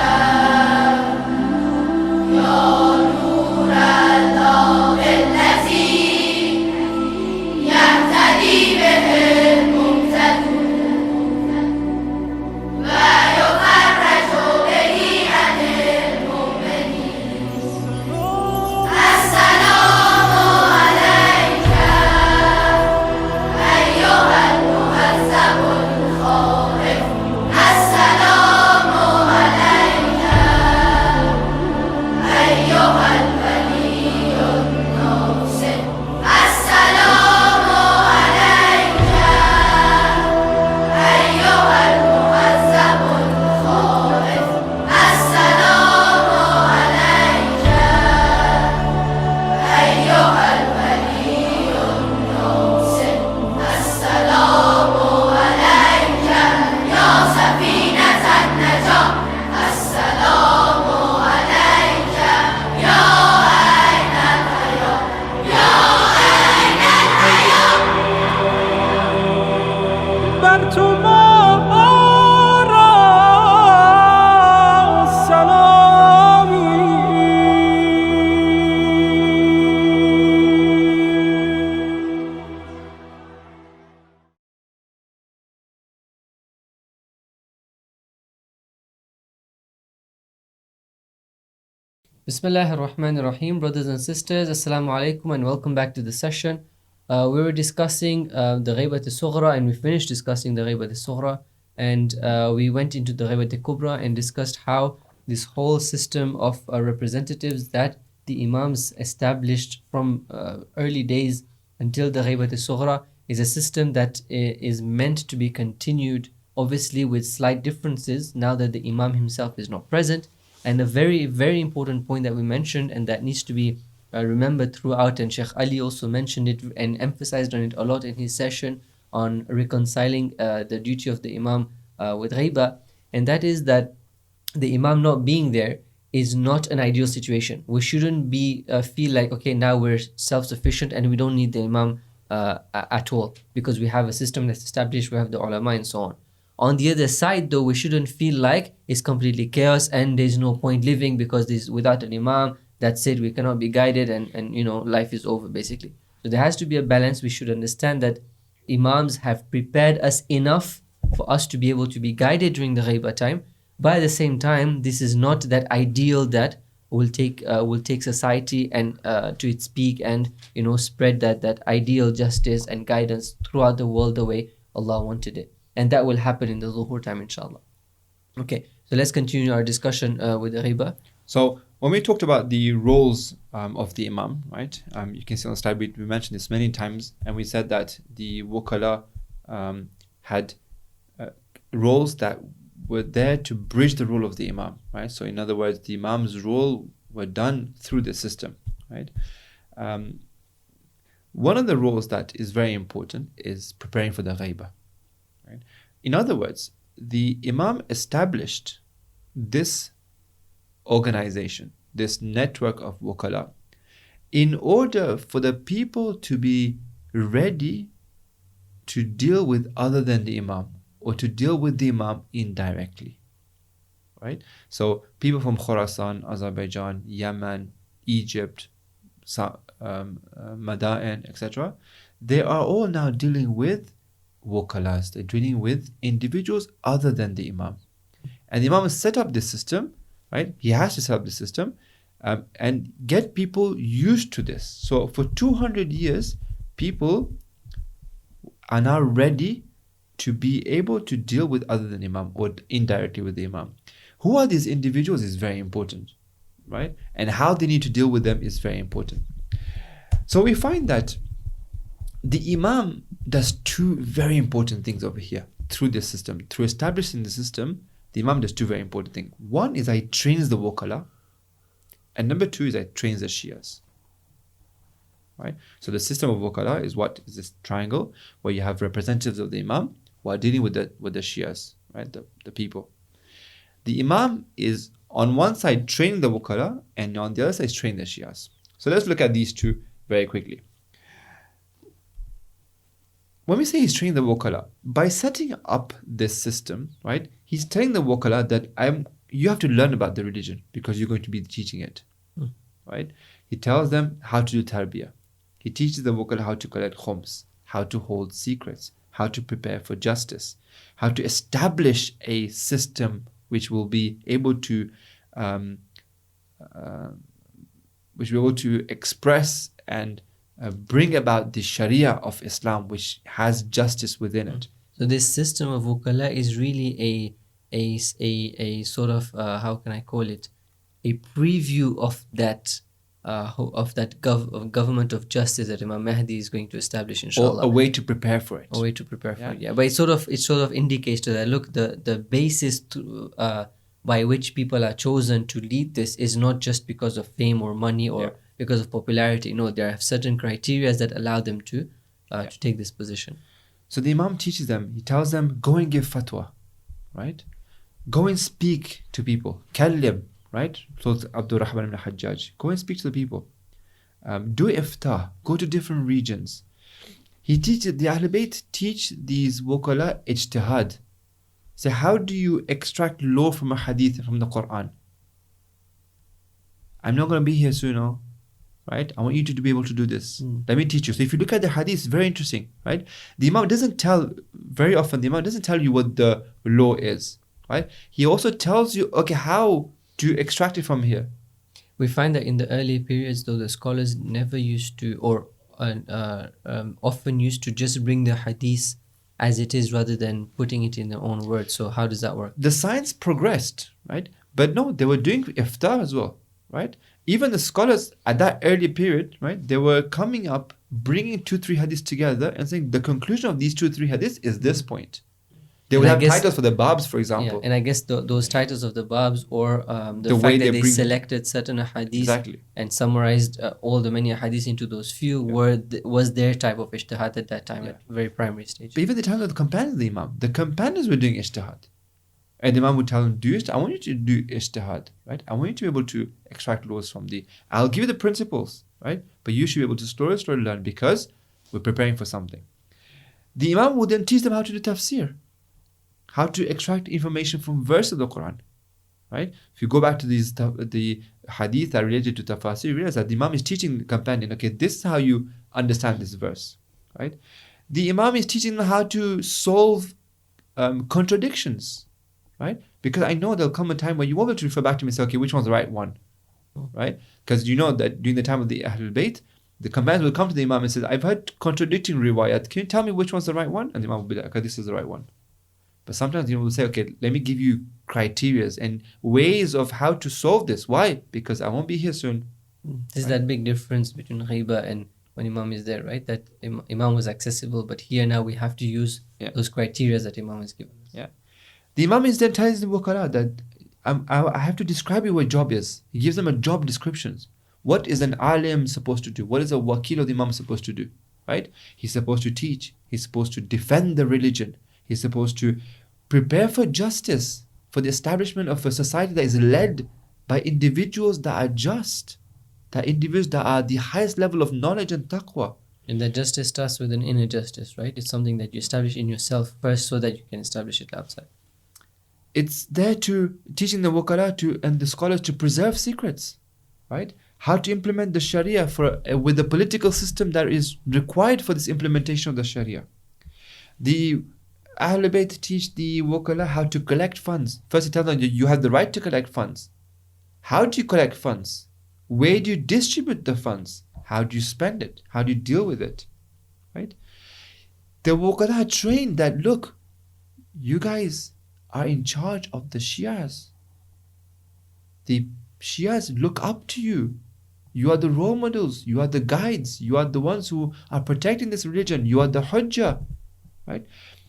Bismillah ar-Rahman ar-Rahim, brothers and sisters, Assalamu alaikum and welcome back to the session. We were discussing the Ghaybah al-Sughra and we finished discussing the Ghaybah al-Sughra and we went into the Ghaybah al-Kubra and discussed how this whole system of representatives that the Imams established from early days until the Ghaybah al-Sughra is a system that is meant to be continued, obviously with slight differences now that the Imam himself is not present. And a very, very important point that we mentioned and that needs to be remembered throughout, and Shaykh Ali also mentioned it and emphasized on it a lot in his session on reconciling the duty of the Imam with Ghaybah, and that is that the Imam not being there is not an ideal situation. We shouldn't be feel like, okay, now we're self-sufficient and we don't need the Imam at all because we have a system that's established, we have the ulama and so on. On the other side, though, we shouldn't feel like it's completely chaos and there's no point living because this without an Imam, that's it, we cannot be guided and life is over basically. So there has to be a balance. We should understand that Imams have prepared us enough for us to be able to be guided during the Ghaybah time. But at the same time, this is not that ideal that will take society and to its peak and spread that ideal justice and guidance throughout the world the way Allah wanted it. And that will happen in the Zuhur time, inshallah. Okay, so let's continue our discussion with the Ghaybah. So when we talked about the roles of the Imam, right? You can see on the slide, we mentioned this many times, and we said that the Wukala had roles that were there to bridge the role of the Imam, right? So in other words, the Imam's role were done through the system, right? One of the roles that is very important is preparing for the Ghaybah. Right? In other words, the Imam established this organization, this network of Wukala, in order for the people to be ready to deal with other than the Imam or to deal with the Imam indirectly. Right? So people from Khorasan, Azerbaijan, Yemen, Egypt, Madain, etc., they are all now dealing with Wukalas. They're dealing with individuals other than the Imam. And the Imam has set up this system, right? He has to set up the system and get people used to this. So for 200 years, people are now ready to be able to deal with other than Imam or indirectly with the Imam. Who are these individuals is very important, right? And how they need to deal with them is very important. So we find that the Imam does two very important things over here through this system. Through establishing the system, the Imam does two very important things. One is he trains the Wukala, and number two is he trains the Shias. Right? So the system of Wukala is what is this triangle where you have representatives of the Imam who are dealing with the Shias, right? The people. The Imam is on one side training the Wukala and on the other side is training the Shias. So let's look at these two very quickly. When we say he's training the Wukala, by setting up this system, right, he's telling the Wukala that you have to learn about the religion because you're going to be teaching it, right? He tells them how to do tarbiyah. He teaches the Wukala how to collect khums, how to hold secrets, how to prepare for justice, how to establish a system which will be able to express and bring about the Sharia of Islam, which has justice within it. So this system of Wukala is really a sort of how can I call it, a preview of that government of justice that Imam Mahdi is going to establish, inshallah. Or a way to prepare for it. A way to prepare for it, yeah. But it sort of indicates to that, look, the basis by which people are chosen to lead this is not just because of fame or money or because of popularity. No, there are certain criteria that allow them to take this position. So the Imam teaches them, he tells them, go and give fatwa, right? Go and speak to people. Kallim, right? So Abdul Rahman ibn Hajjaj. Go and speak to the people. Do iftah. Go to different regions. He teaches, the Ahlul Bayt teach these Wukala ijtihad. So how do you extract law from a hadith from the Quran? I'm not going to be here soon, right? I want you to be able to do this. Let me teach you. So if you look at the hadith, it's very interesting, right? The Imam doesn't tell, very often the Imam doesn't tell you what the law is, right? He also tells you, okay, how do you extract it from here? We find that in the early periods, though, the scholars never used to, or often used to just bring the hadith as it is rather than putting it in their own words. So how does that work? The science progressed, right? But no, they were doing iftar as well, right? Even the scholars at that early period, right? They were coming up, bringing 2-3 hadiths together and saying the conclusion of these 2-3 hadiths is this point. They would And I have guess- titles for the babs, for Yeah, example. and I guess those titles of the babs, or The way fact they that they bring- selected certain hadiths Exactly. and summarized all the many hadiths into those few was their type of ijtihad at that time, at very primary stage. But even the time of the companions of the Imam, the companions were doing ijtihad. And the Imam would tell them, I want you to do ijtihad, right? I want you to be able to extract laws from I'll give you the principles, right? But you should be able to slowly learn because we're preparing for something. The Imam would then teach them how to do tafsir, how to extract information from verse of the Quran, right? If you go back to the hadith that are related to tafsir, you realize that the Imam is teaching the companion, okay, this is how you understand this verse, right? The Imam is teaching them how to solve contradictions, right? Because I know there'll come a time where you won't be able to refer back to me and say, okay, which one's the right one, right? Because you know that during the time of the Ahlul Bayt, the companions will come to the Imam and say, I've heard contradicting riwayat. Can you tell me which one's the right one? And the Imam will be like, okay, this is the right one. But sometimes you will say, okay, let me give you criterias and ways of how to solve this. Why? Because I won't be here soon. There's that big difference between Ghaybah and when Imam is there, right? That Imam was accessible, but here now we have to use those criteria that Imam has given us. Yeah. The Imam is then telling the Wukala that I have to describe you what job is. He gives them a job descriptions. What is an alim supposed to do? What is a wakil of the Imam supposed to do? Right? He's supposed to teach. He's supposed to defend the religion. He's supposed to prepare for justice, for the establishment of a society that is led by individuals that are just, that individuals that are the highest level of knowledge and taqwa. And that justice starts with an inner justice, right? It's something that you establish in yourself first so that you can establish it outside. It's there to teaching the wukala and the scholars to preserve secrets, right? How to implement the Sharia with the political system that is required for this implementation of the Sharia. The Ahlul Bayt teach the wukala how to collect funds. First, they tell them you have the right to collect funds. How do you collect funds? Where do you distribute the funds? How do you spend it? How do you deal with it? Right? The wukala are trained that, look, you guys are in charge of the Shias. The Shias look up to you. You are the role models. You are the guides. You are the ones who are protecting this religion. You are the Hujjah. Right?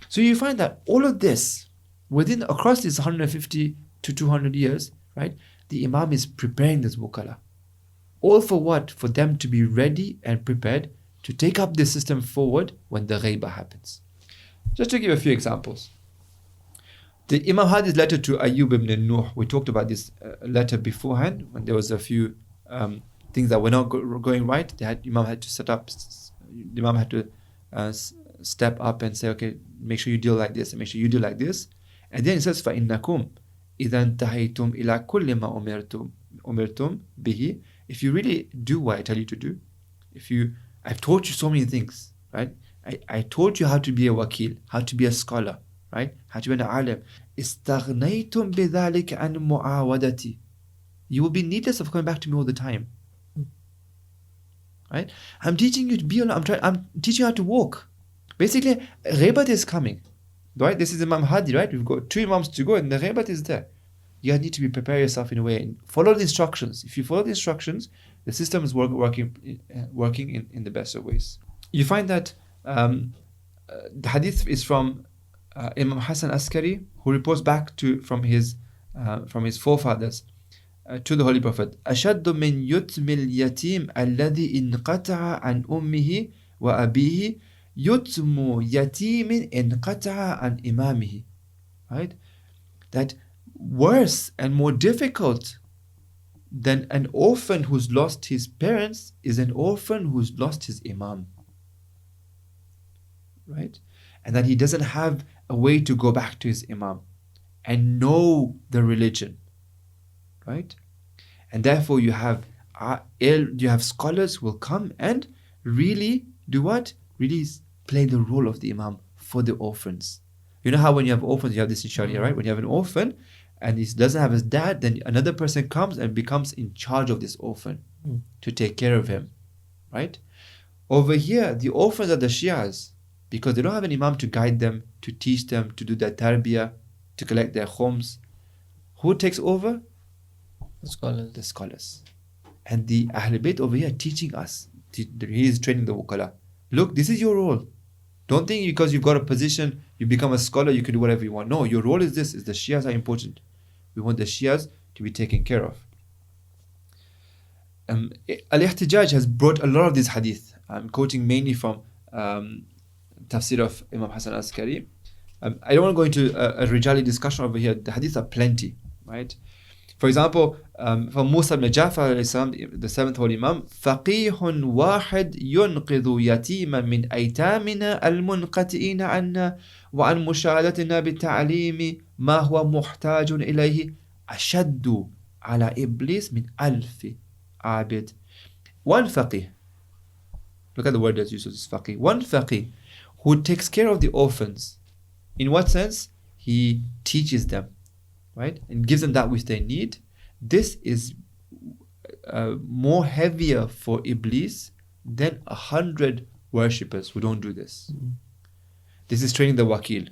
So you find that all of this, across these 150 to 200 years, right, the Imam is preparing this wukala. All for what? For them to be ready and prepared to take up this system forward when the Ghaybah happens. Just to give a few examples. The Imam had his letter to Ayyub ibn Nuh. We talked about this letter beforehand when there was a few things that were not going right. Imam had to step up and say, okay, make sure you deal like this and make sure you do like this. And then he says, فَإِنَّكُمْ إِذَا انْتَهَيْتُمْ إِلَى كُلِّ مَا أُمِرْتُمْ بِهِ. If you really do what I tell you to do, I've taught you so many things, right? I taught you how to be a wakil, how to be a scholar, right? How to be an alim. استغنيتم بذلك عن معاودتي. You will be needless of coming back to me all the time. Right? I'm teaching you to be alone. I'm teaching you how to walk. Basically, Ghaybah is coming. Right? This is Imam Hadi, right? We've got 2 Imams to go and the Ghaybah is there. You need to prepare yourself in a way and follow the instructions. If you follow the instructions, the system is working in the best of ways. You find that the hadith is from Imam Hassan Askari, who reports back from his forefathers to the Holy Prophet. أشد من يتم اليتيم الذي انقطع عن أمه وأبيه يتم يتيم انقطع عن إمامه. Right? That worse and more difficult than an orphan who's lost his parents is an orphan who's lost his imam. Right? And that he doesn't have a way to go back to his imam and know the religion. Right? And therefore you have scholars who will come and really do what? Really play the role of the imam for the orphans. You know how when you have orphans, you have this in Sharia, right? When you have an orphan, and he doesn't have his dad, then another person comes and becomes in charge of this orphan to take care of him, right? Over here, the orphans are the Shias, because they don't have an imam to guide them, to teach them, to do their tarbiyah, to collect their khums. Who takes over? The scholars. The scholars. And the Ahlul Bayt over here teaching us. He is training the wukala. Look, this is your role. Don't think because you've got a position, you become a scholar, you can do whatever you want. No, your role is this, is the Shias are important. We want the Shias to be taken care of. Al-Ihtijaj has brought a lot of this hadith. I'm quoting mainly from tafsir of Imam Hassan al-Askari. I don't want to go into a Rajabali discussion over here. The hadiths are plenty, right? For example, from Musa ibn Jafar, the seventh holy Imam, فَقِيهٌ وَاحِدْ يُنْقِذُ يَتِيمًا مِنْ أَيْتَامِنَا الْمُنْقَتِئِينَ عَنَّا وَعَنْ مُشَاهَدَتِنَا بِالتَّعْلِيمِ مَا هُوَ مُحْتَاجٌ إِلَيْهِ أَشَدُّ عَلَى إِبْلِيسِ مِنْ أَلْفِ عَابِدٍ. One faqih, look at the word that's used as faqih. One faqih who takes care of the orphans. In what sense? He teaches them, right? And gives them that which they need. This is more heavier for Iblis than 100 worshippers who don't do this. This is training the wakil,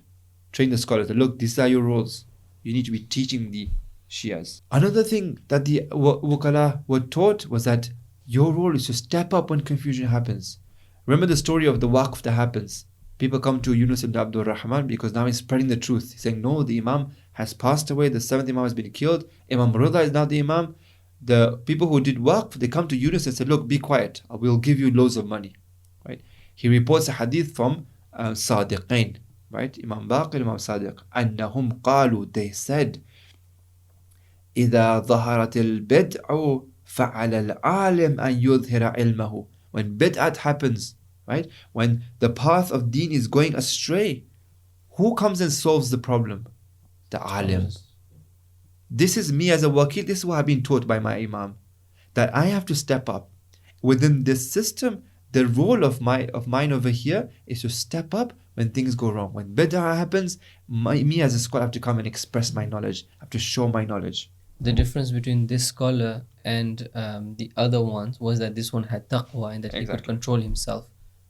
training the scholars. Look, these are your roles. You need to be teaching the Shias. Another thing that the wukala were taught was that your role is to step up when confusion happens. Remember the story of the waqf that happens. People come to Yunus ibn Abdul Rahman because now he's spreading the truth. He's saying, no, the Imam has passed away, the seventh Imam has been killed, Imam Ridha is now the Imam. The people who did waqf, they come to Yunus and say, look, be quiet, we'll give you loads of money. Right? He reports a hadith from Sadiqain, right? Imam Baqir, Imam Sadiq. أنهم قالوا, they said, إذا ظهرت البدع فعلى العالم أن يظهر علمه. When bid'at happens, right? When the path of deen is going astray, who comes and solves the problem? The alim. This is me as a wakil, this is what I've been taught by my imam. That I have to step up. Within this system, the role of mine over here is to step up when things go wrong. When bid'ah happens, me as a scholar have to come and express my knowledge. I have to show my knowledge. The difference between this scholar and the other ones was that this one had taqwa and that he could control himself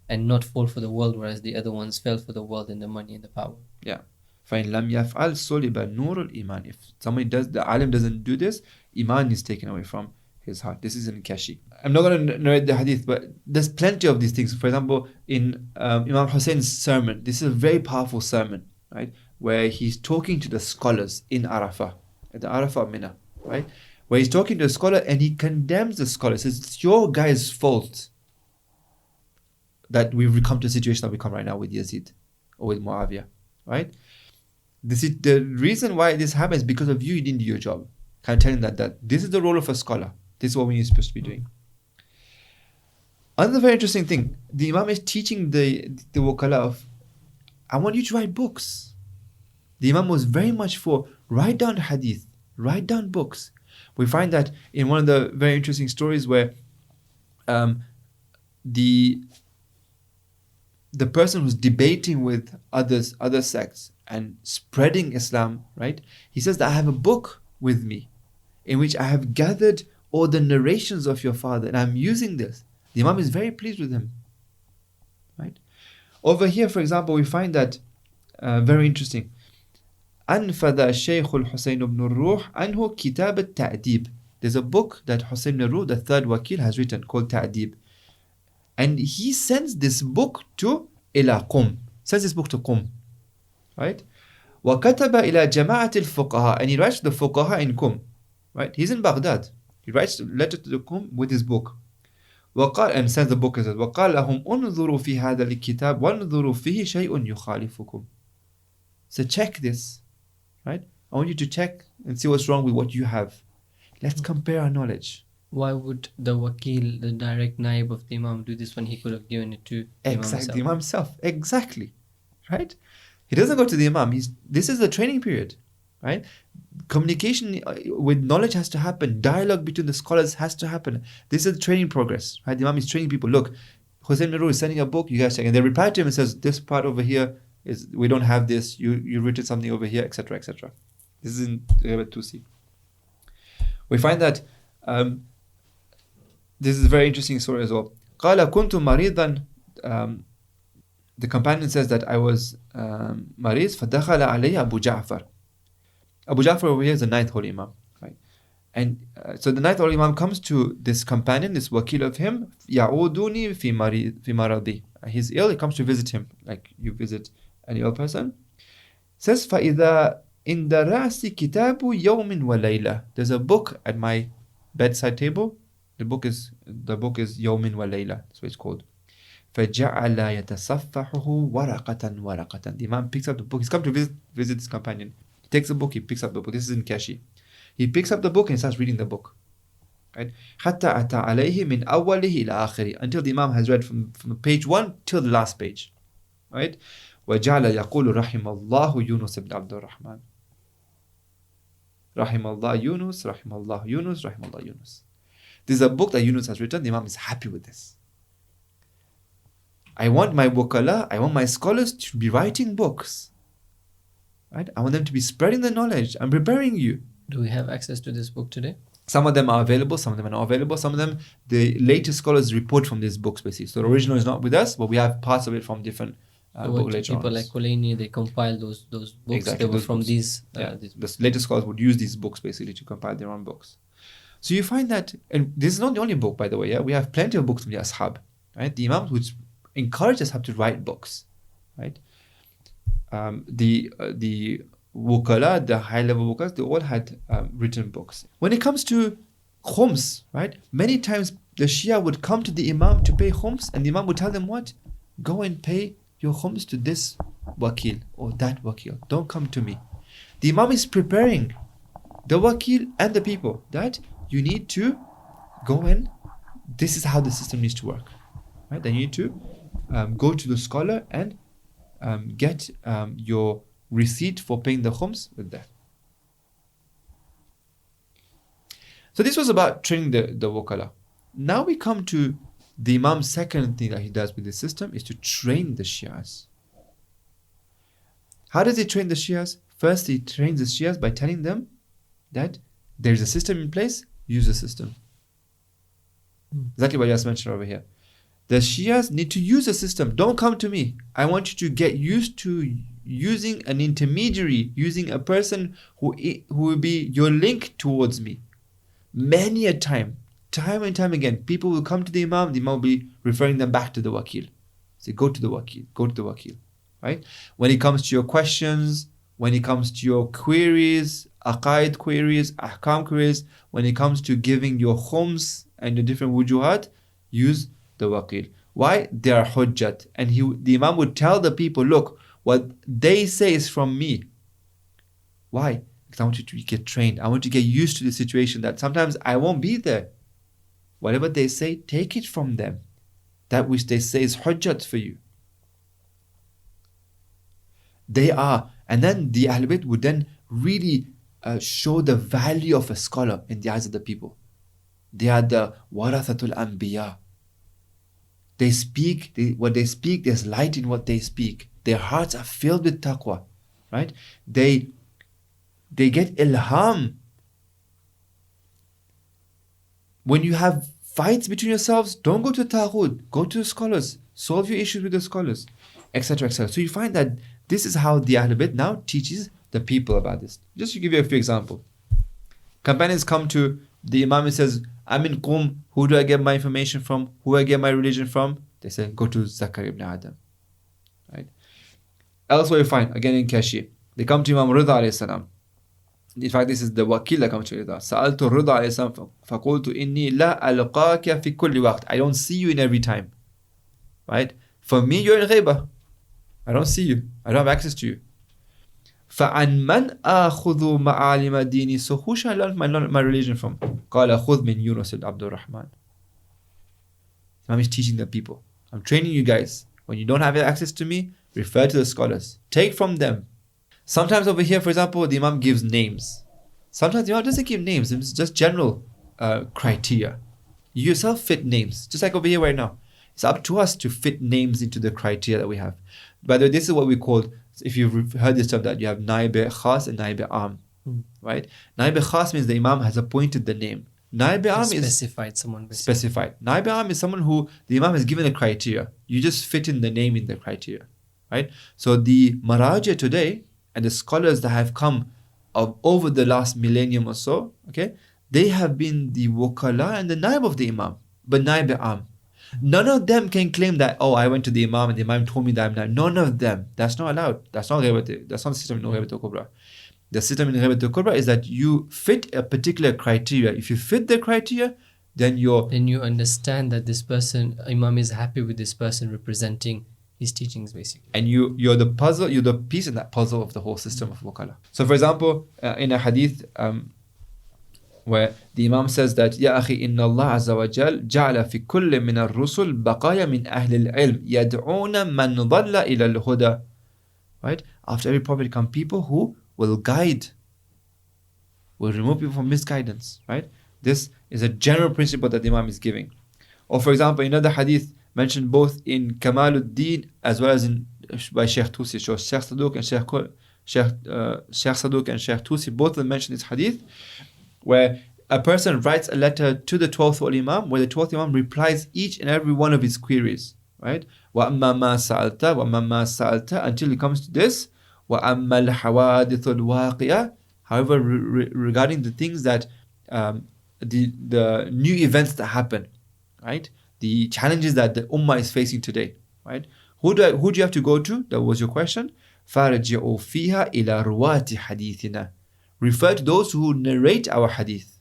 and not fall for the world, whereas the other ones fell for the world and the money and the power. Yeah. فَإِنْ لَمْ يَفْعَلْ صُلِبَ نُورُ الْإِيمَانِ. If somebody does, the alim doesn't do this, iman is taken away from his heart. This is in Kashi. I'm not going to narrate the hadith, but there's plenty of these things. For example, in Imam Hussein's sermon, this is a very powerful sermon, right? Where he's talking to the scholars in Arafah, at the Arafah Mina, right? Where he's talking to a scholar and he condemns the scholar. He says, it's your guy's fault that we've come to a situation that we come right now with Yazid or with Muawiyah, right? The reason why this happens is because of you didn't do your job. Kind of telling that this is the role of a scholar. This is what we're supposed to be doing. Another very interesting thing, the Imam is teaching the wukala of, I want you to write books. The Imam was very much for write down hadith, write down books. We find that in one of the very interesting stories where the person who's debating with other sects and spreading Islam, right? He says that I have a book with me in which I have gathered all the narrations of your father and I'm using this. The Imam is very pleased with him, right? Over here, for example, we find that very interesting. أنفذ الشيخ الحسين بن الروح عنه كتاب التأديب. There's a book that Hussein ibn Ruh, the third wakil, has written called Ta'dib. And he sends this book to إلى قم. Sends this book to Qum. Right? وكتب إلى جماعة الفقهاء. And he writes to the fuqaha in Qum. Right? He's in Baghdad. He writes a letter to the Qum with his book. وقال, and sends the book as well. وقال لهم انظروا في هذا الكتاب وانظروا فيه شيء يخالفكم. So check this. Right? I want you to check and see what's wrong with what you have. Let's compare our knowledge. Why would the wakil, the direct naib of the Imam, do this when he could have given it to the Imam himself? Exactly. Right? He doesn't go to the Imam. This is the training period. Right? Communication with knowledge has to happen. Dialogue between the scholars has to happen. This is the training progress. Right? The Imam is training people. Look, Hussein ibn Ruh is sending a book. You guys check. And they reply to him and says, this part over here, we don't have this, you written something over here, etc., etc. This is in Ghaybah 2c. We find that this is a very interesting story as well. قال كنت مريضا. The companion says that I was مريض فدخل علي أبو جعفر. Abu Ja'far over here is the ninth Holy Imam, right? And so the ninth Holy Imam comes to this companion, this wakil of him, يعودني في مرضي. He's ill, he comes to visit him, like you visit an ill person. Says فإذا عند رأسي كتاب يوم وليلة. There's a book at my bedside table. The book is يوم وليلة. That's what it's called. فجعل يتصفحه ورقة. The Imam picks up the book. He's come to visit his companion. He takes the book, he picks up the book. This is in Kashi. He picks up the book and starts reading the book. Right? حتى أتى عليه من أوله إلى آخره. Until the Imam has read from page 1 till the last page. Right? وجعل يقول رحم الله يونس بن عبد الرحمن. رحم الله يونس, رحم الله يونس, رحم الله يونس. This is a book that Yunus has written. The Imam is happy with this. I want my wukala, I want my scholars to be writing books. Right? I want them to be spreading the knowledge. I'm preparing you. Do we have access to this book today? Some of them are available, some of them are not available. Some of them, the latest scholars report from these books basically. So the original is not with us, but we have parts of it from different books later on. People like Kulaini, they compile those books. Exactly, They were those from books. these. The latest scholars would use these books basically to compile their own books. So you find that, and this is not the only book, by the way. Yeah, we have plenty of books from the Ashab. Right, the Imams would encourage Ashab to write books. Right, the Wukala, the high-level Wukalas, they all had written books. When it comes to khums, right, many times the Shia would come to the Imam to pay khums, and the Imam would tell them what? Go and pay your khums to this wakil or that wakil. Don't come to me. The Imam is preparing the wakil and the people that you need to go and this is how the system needs to work. Right? Then you need to go to the scholar and get your receipt for paying the khums with that. So this was about training the wukala. Now we come to the Imam's second thing that he does with the system is to train the Shias. How does he train the Shias? First, he trains the Shias by telling them that there's a system in place, use the system. Exactly what you just mentioned over here. The Shias need to use the system. Don't come to me. I want you to get used to using an intermediary, using a person who will be your link towards me. Many a time and time again, people will come to the Imam will be referring them back to the Wakil. Say, go to the Wakil. Right? When it comes to your questions, when it comes to your queries, aqaid queries, ahkam queries, when it comes to giving your khums and your different wujuhat, use the Wakil. Why? They are hujjat. And the Imam would tell the people, look, what they say is from me. Why? Because I want you to get trained. I want you to get used to the situation that sometimes I won't be there. Whatever they say, take it from them. That which they say is hujjat for you. They are. And then the Ahlul Bayt would then really show the value of a scholar in the eyes of the people. They are the warathatul anbiya. They speak, what they speak, there's light in what they speak. Their hearts are filled with taqwa. Right? They get ilham. When you have fights between yourselves, don't go to Taghut, go to the scholars, solve your issues with the scholars, etc. etc. So you find that this is how the Ahlul Bayt now teaches the people about this. Just to give you a few examples. Companions come to the Imam and says, I'm in Qum, who do I get my information from? Who do I get my religion from? They say, go to Zakar ibn Adam. Right? Elsewhere you find, again in Kashi, they come to Imam Ridha alayhi salam. In fact, this is the wakil that comes to Ridha. سألت الرضا عليه السلام فقلت إني لا ألقاك في كل وقت. I don't see you in every time. Right? For me, you're in Ghaybah. I don't see you. I don't have access to you. فعن من آخذ معالم ديني. So who shall I learn my religion from? قال خذ من يونس عبد الرحمن. Imam is teaching the people. I'm training you guys. When you don't have access to me, refer to the scholars. Take from them. Sometimes over here, for example, the Imam gives names. Sometimes the Imam doesn't give names. It's just general criteria. You yourself fit names. Just like over here right now. It's up to us to fit names into the criteria that we have. By the way, this is what we call, if you've heard this term, that you have naib khas and naib am. right? Naib Khas means the Imam has appointed the name. Naib Am is Specified someone basically. specified. Naib Am is someone who the Imam has given a criteria. You just fit in the name in the criteria, right? So the Maraja today and the scholars that have come over the last millennium or so, okay, they have been the Wukala and the Naib of the Imam, but Naib Am. None of them can claim that, oh, I went to the Imam and the Imam told me that I'm Naib. None of them. That's not allowed. That's not Ghaybah. That's not the system in Ghaybah al-Kubra. The system in Ghaybah al-Kubra is that you fit a particular criteria. If you fit the criteria, then you're... Then you understand that this person, Imam is happy with this person representing his teachings basically. And you're the puzzle, you're the piece in that puzzle of the whole system of Wukala. So for example, in a hadith where the Imam says that Ya akhi inna Allah azza wa jal ja'ala fi kulli min ar-rusul baqaya min ahli al-ilm yad'una man dhalla ila al-huda. Right? After every prophet come people who will guide, will remove people from misguidance. Right? This is a general principle that the Imam is giving. Or for example, another hadith mentioned both in Kamaluddin as well as in by Shaykh Tusi. So Shaykh Saduq and Shaykh Saduq and Shaykh Tusi, both of them mention this hadith where a person writes a letter to the 12th Imam, where the 12th Imam replies each and every one of his queries, right? وَأَمَّا مَا سَأَلْتَ وَأَمَّا مَا سَأَلْتَ, until it comes to this, وَأَمَّا الْحَوَادِثُ الْوَاقِيَةِ. However, regarding the things that, the new events that happen, right? The challenges that the Ummah is facing today, right? Who do you have to go to? That was your question. فَارْجِعُوا فِيهَا إِلَى رُوَاتِ حَدِيثِنَا. Refer to those who narrate our hadith,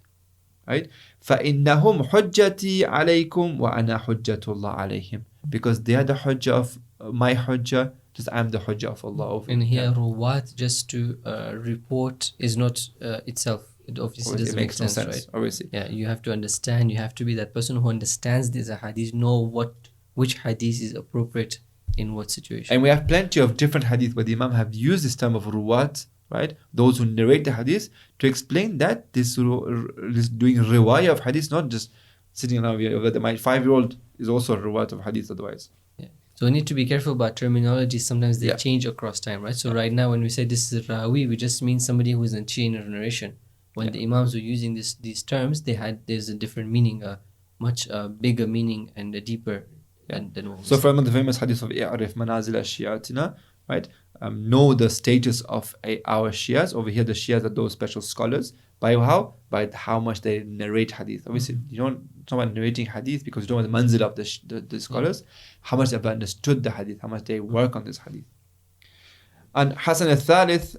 right? فَإِنَّهُمْ حُجَّتِي عَلَيْكُمْ وَأَنَا حُجَّةُ اللَّهِ عَلَيْهِمْ. Because they are the hujjah of my hujjah, just I am the hujjah of Allah over them. And here, ruwat, just to report, is not itself. It obviously doesn't make sense, right? Obviously. Yeah, you have to understand. You have to be that person who understands these hadith, know which hadith is appropriate in what situation. And we have plenty of different hadith where the Imam have used this term of ruwat, right? Those who narrate the hadith, to explain that this doing riwayah of hadith, not just sitting around over the my 5-year-old is also a riwayat of hadith otherwise. Yeah. So we need to be careful about terminology. Sometimes they change across time, right? So right now when we say this is rawi, we just mean somebody who is in chain of narration. When the Imams were using these terms, there's a different meaning, a much bigger meaning and a deeper than what So from the famous hadith of i'arif manazil al-shi'atina, right? Know the status of our Shias. Over here, the Shias are those special scholars. By how? By how much they narrate hadith. Obviously, you don't talk about narrating hadith because you don't know the manzil of the scholars. How much they've understood the hadith, how much they work on this hadith. And Hasan al-Thalith,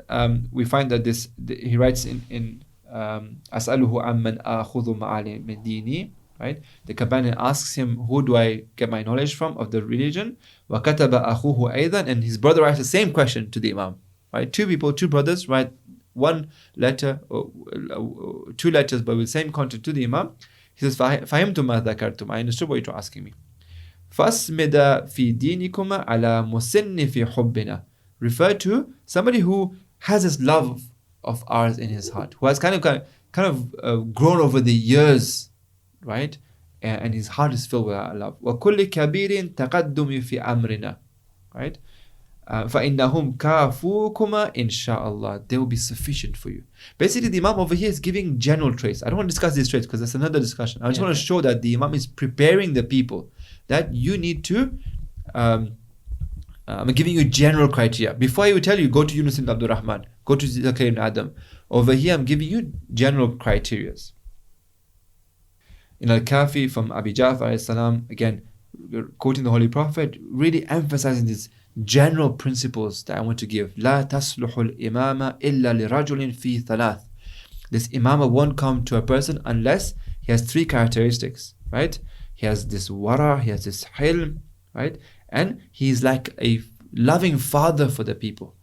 we find that he writes in As'aluhu amman akhudhu ma'ali min dini, right? The companion asks him, who do I get my knowledge from of the religion? وَكَتَبَ أَخُوهُ أَيْضًا, and his brother writes the same question to the Imam, right? Two brothers write one letter, or 2 letters, but with the same content to the Imam. He says, فَهِمْتُ مَا ذَكَرْتُمْ, I understood what you're asking me. فَاسْمِدَ فِي دِينِكُمَا عَلَى مُسِنِّ فِي حُبِّنَا. Refer to somebody who has this love of ours in his heart, who has kind of grown over the years, right? And his heart is filled with our love. وَكُلِّ كَبِيرٍ تَقَدُّمِ فِي أَمْرِنَا, right? فَإِنَّهُمْ كَافُوكُمَا إِنْ شَاءَ اللَّهِ. They will be sufficient for you. Basically, the Imam over here is giving general traits. I don't want to discuss these traits because that's another discussion. I just want to show that the Imam is preparing the people that you need to... I'm giving you general criteria. Before I will tell you, go to Yunus ibn Abdul Rahman, go to Zakir ibn Adam. Over here, I'm giving you general criteria. In Al-Kafi from Abi Ja'far salam, again, quoting the Holy Prophet, really emphasizing these general principles that I want to give. لا تصلح الإمامة إلا لرجل في ثلاث. This imamah won't come to a person unless he has 3 characteristics, right? He has this wara, he has this hilm, right? And he is like a loving father for the people,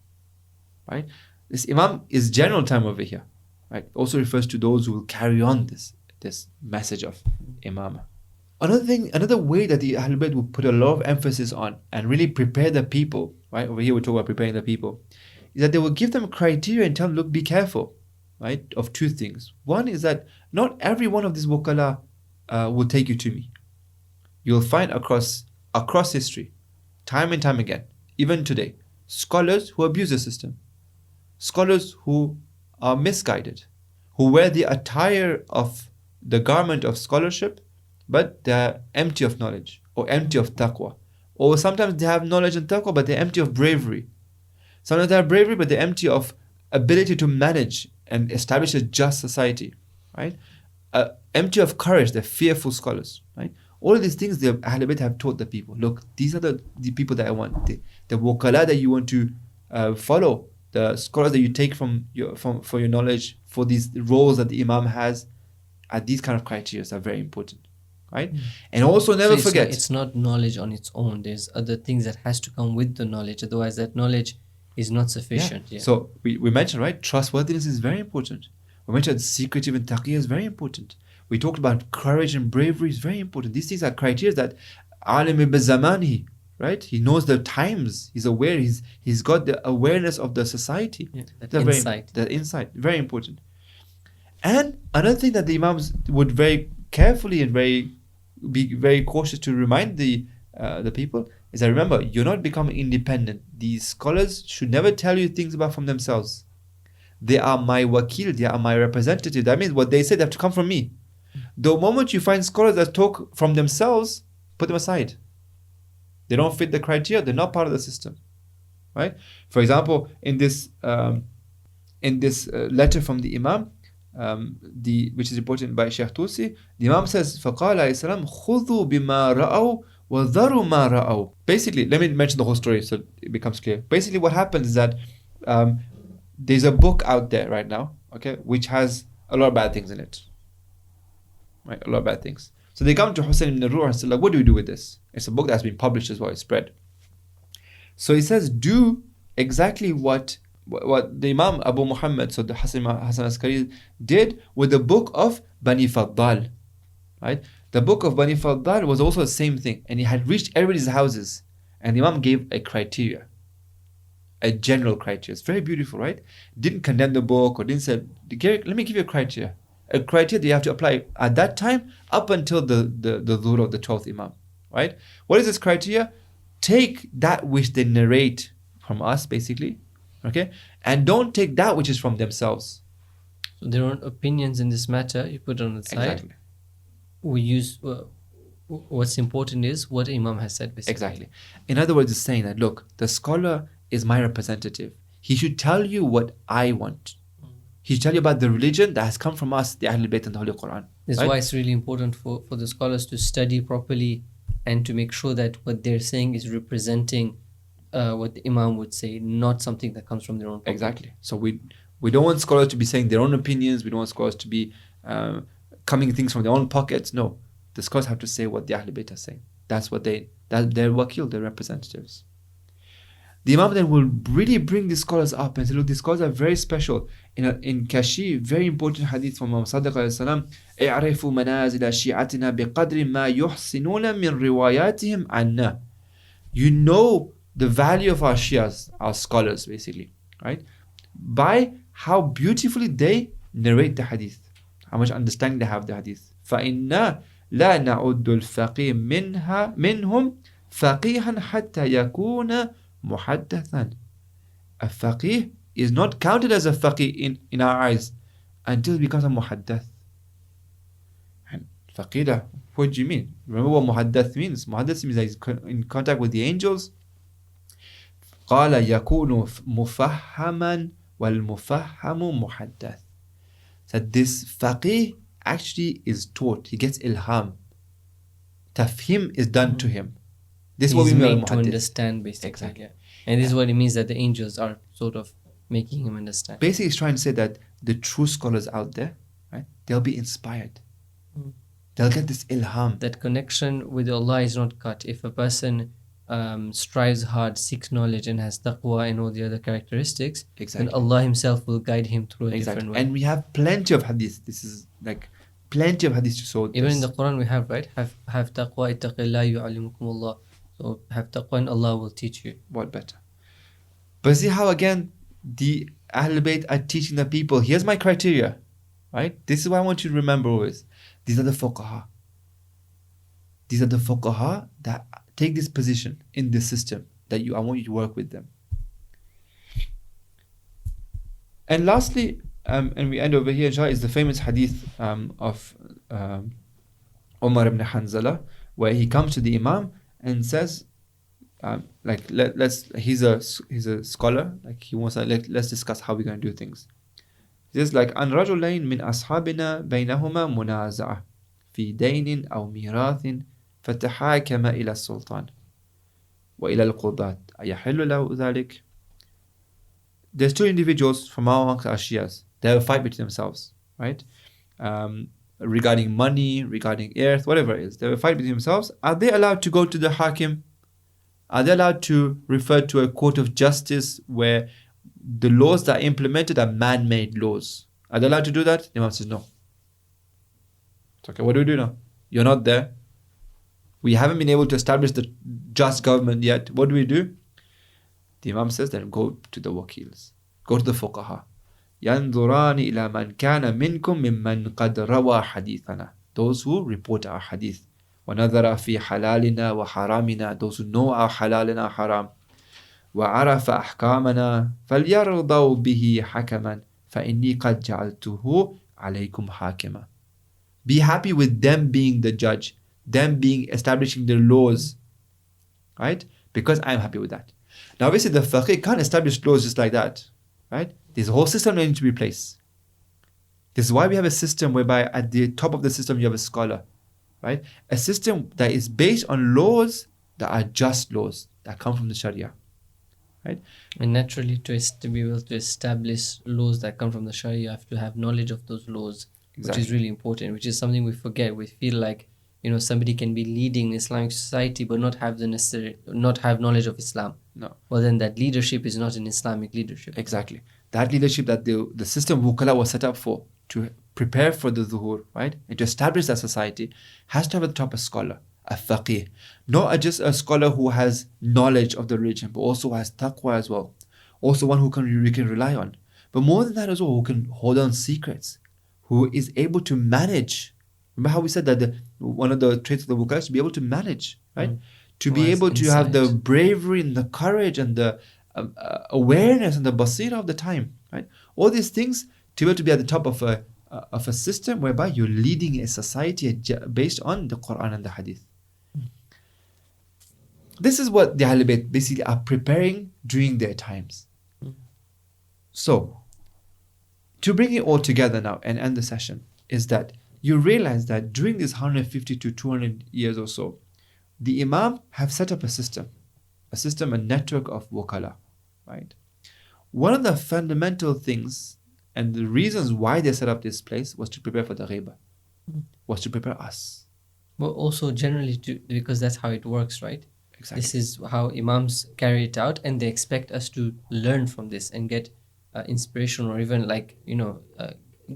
right? This imam is general term over here, right? Also refers to those who will carry on this message of imamah. Another way that the Ahlul Bayt will put a lot of emphasis on and really prepare the people, right? Over here we talk about preparing the people, is that they will give them criteria and tell them, look, be careful, right? Of 2 things. One is that not every one of these wukala will take you to me. You'll find across history, time and time again, even today, scholars who abuse the system, scholars who are misguided, who wear the attire of the garment of scholarship, but they're empty of knowledge or empty of taqwa. Or sometimes they have knowledge and taqwa, but they're empty of bravery. Sometimes they have bravery, but they're empty of ability to manage and establish a just society, right? Empty of courage, they're fearful scholars, right? All of these things the Ahlul Bayt have taught the people. Look, these are the people that I want. The wukala that you want to follow, the scholars that you take for your knowledge, for these roles that the Imam has, these kind of criteria are very important, right? And also never forget, it's not knowledge on its own. There's other things that has to come with the knowledge. Otherwise, that knowledge is not sufficient. Yeah. So we mentioned, right, trustworthiness is very important. We mentioned secretive and taqiyya is very important. We talked about courage and bravery is very important. These things are criteria that alim bi zamanihi, right? He knows the times. He's aware. He's got the awareness of the society. Yeah, that insight. That insight, very important. And another thing that the Imams would very carefully and be very cautious to remind the people is that, remember, you're not becoming independent. These scholars should never tell you things about from themselves. They are my wakil, they are my representative. That means what they say, they have to come from me. The moment you find scholars that talk from themselves, put them aside. They don't fit the criteria, they're not part of the system. Right? For example, in this letter from the Imam, which is reported by Shaykh Tusi, the Imam says, فَقَالَ عَلَيْهِ السَّلَامُ خُذُوا بِمَا رَأَوْا وَذَرُوا مَا رَأَوْا. Basically, let me mention the whole story so it becomes clear. Basically, what happens is that there's a book out there right now, okay, which has a lot of bad things in it. Right, a lot of bad things. So they come to Hussein ibn Ruh and say, like, what do we do with this? It's a book that's been published as well, it's spread. So he says, do exactly what the Imam Abu Muhammad, so the Hasan Askari, did with the book of Bani Faddal. Right? The book of Bani Faddal was also the same thing, and he had reached everybody's houses, and the Imam gave a criteria, a general criteria. It's very beautiful, right? Didn't condemn the book or didn't say, let me give you a criteria that you have to apply at that time up until the dhuhr of the 12th Imam, right? What is this criteria? Take that which they narrate from us, basically, okay? And don't take that which is from themselves. So their own opinions in this matter, you put on the side. Exactly. We use, what's important is what Imam has said, basically. Exactly. In other words, it's saying that, look, the scholar is my representative. He should tell you what I want. He should tell you about the religion that has come from us, the Ahlul Bayt and the Holy Quran. That's right? why it's really important for the scholars to study properly and to make sure that what they're saying is representing what the Imam would say, not something that comes from their own pocket. Exactly. So we don't want scholars to be saying their own opinions. We don't want scholars to be coming things from their own pockets. No. The scholars have to say what the Ahlul Bayt are saying. That's their wakil, their representatives. The Imam then will really bring the scholars up and say, look, these scholars are very special. In Kashi, very important hadith from Imam Sadiq alayhi salam, اعرفوا منازل شيعتنا بقدر ما يحسنون من رواياتهم عنا. You know the value of our Shias, our scholars, basically, right? By how beautifully they narrate the hadith, how much understanding they have the hadith. فإنا لا نعد الفقيه منهم فقيها حتى يكون muhaddathan. A faqih is not counted as a faqih in our eyes until he becomes a muhaddath. And faqih, what do you mean? Remember what muhaddath means? Muhaddath means that he's in contact with the angels. قال يكون مفهما والمفهم محدث. So this faqih actually is taught. He gets ilham. Tafhim is done to him. This is what we mean to understand, basically. Exactly. Yeah. And this is what it means that the angels are sort of making him understand. Basically, he's trying to say that the true scholars out there, right, they'll be inspired. They'll get this ilham. That connection with Allah is not cut. If a person strives hard, seeks knowledge, and has taqwa and all the other characteristics, Exactly. then Allah Himself will guide him through a different way. And we have plenty of hadith. This is like plenty of hadith to show this. Even in the Quran we have, right? Have taqwa, ittaqillah yu'allimukumullah. So have taqwa and Allah will teach you. What better? But see how again the Ahlul Bayt are teaching the people, here's my criteria, right? This is what I want you to remember always. These are the fuqaha. These are the fuqaha that take this position in this system that I want you to work with them. And lastly, And we end over here, inshallah, is the famous hadith of Umar ibn Hanzala, where he comes to the Imam and says, he's a scholar, like he wants to, let's discuss how we're going to do things. He says, like, an rajulain min ashabina baynahuma munaza'a fi daynin aw mirathin fatahakama ila sultan wa ila al-qudat ayahillu lahu dhalik. There's two individuals from amongst our Shias. They have a fight between themselves, right? Regarding money, regarding earth, whatever it is. They have a fight between themselves. Are they allowed to go to the Hakim? Are they allowed to refer to a court of justice where the laws that are implemented are man-made laws? Are they allowed to do that? The Imam says no. It's okay, what do we do now? You're not there. We haven't been able to establish the just government yet. What do? The Imam says, then go to the wakils. Go to the fuqaha. يَنْظُرَانِ إِلَى مَنْ كَانَ مِنْكُمْ مِمَّنْ قَدْ رَوَى حَدِيثَنَا. Those who report our hadith. وَنَظَرَ فِي حَلَالِنَا وَحَرَامِنَا. Those who know our halal and our haram. وَعَرَفَ أَحْكَامَنَا فَلْيَرْضَوْا بِهِ حَكَمًا فَإِنِّي قَدْ جَعَلْتُهُ عَلَيْكُمْ حَاكِمًا. Be happy with them being the judge, them being establishing the laws, right? Because I'm happy with that. Now obviously the faqih can't establish laws just like that, right? There's a whole system that needs to be placed. This is why we have a system whereby at the top of the system you have a scholar, right? A system that is based on laws that are just laws that come from the Sharia, right? And naturally, to be able to establish laws that come from the Sharia, you have to have knowledge of those laws, Exactly. which is really important, which is something we forget. We feel like, somebody can be leading Islamic society but not have knowledge of Islam. No. Well, then that leadership is not an Islamic leadership. Exactly. That leadership that the system of Wukala was set up for, to prepare for the Zuhur, right? And to establish that society, has to have at the top a scholar, a faqih. Not just a scholar who has knowledge of the religion, but also has taqwa as well. Also one who we can rely on. But more than that as well, who can hold on secrets, who is able to manage. Remember how we said that one of the traits of the Wukala is to be able to manage, right? To be able to have the bravery and the courage and the awareness and the basira of the time, right? All these things to be able to be at the top of a system whereby you're leading a society based on the Quran and the Hadith. This is what the Ahlul Bayt basically are preparing during their times. So, to bring it all together now and end the session is that you realize that during these 150 to 200 years or so, the Imam have set up a system, a network of wakala, right? One of the fundamental things and the reasons why they set up this place was to prepare for the Ghaybah, was to prepare us. But also generally because that's how it works, right? Exactly. This is how Imams carry it out, and they expect us to learn from this and get inspiration, or even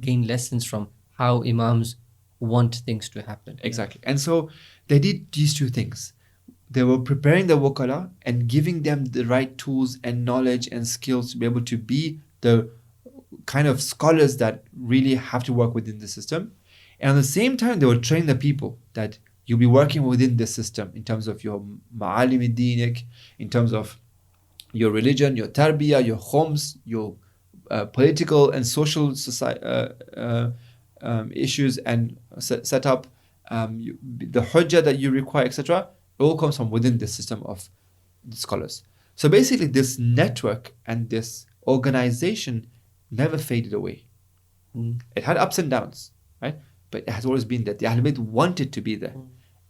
gain lessons from how Imams want things to happen. Exactly. And so they did these two things. They were preparing the wakala and giving them the right tools and knowledge and skills to be able to be the kind of scholars that really have to work within the system. And at the same time, they were training the people that you'll be working within the system in terms of your ma'alim dinik, in terms of your religion, your tarbiyah, your homes, your political and social issues and set up, the hujjah that you require, etc. It all comes from within the system of the scholars. So basically this network and this organization never faded away. It had ups and downs, right? But it has always been there. The Ahlul Bayt wanted to be there.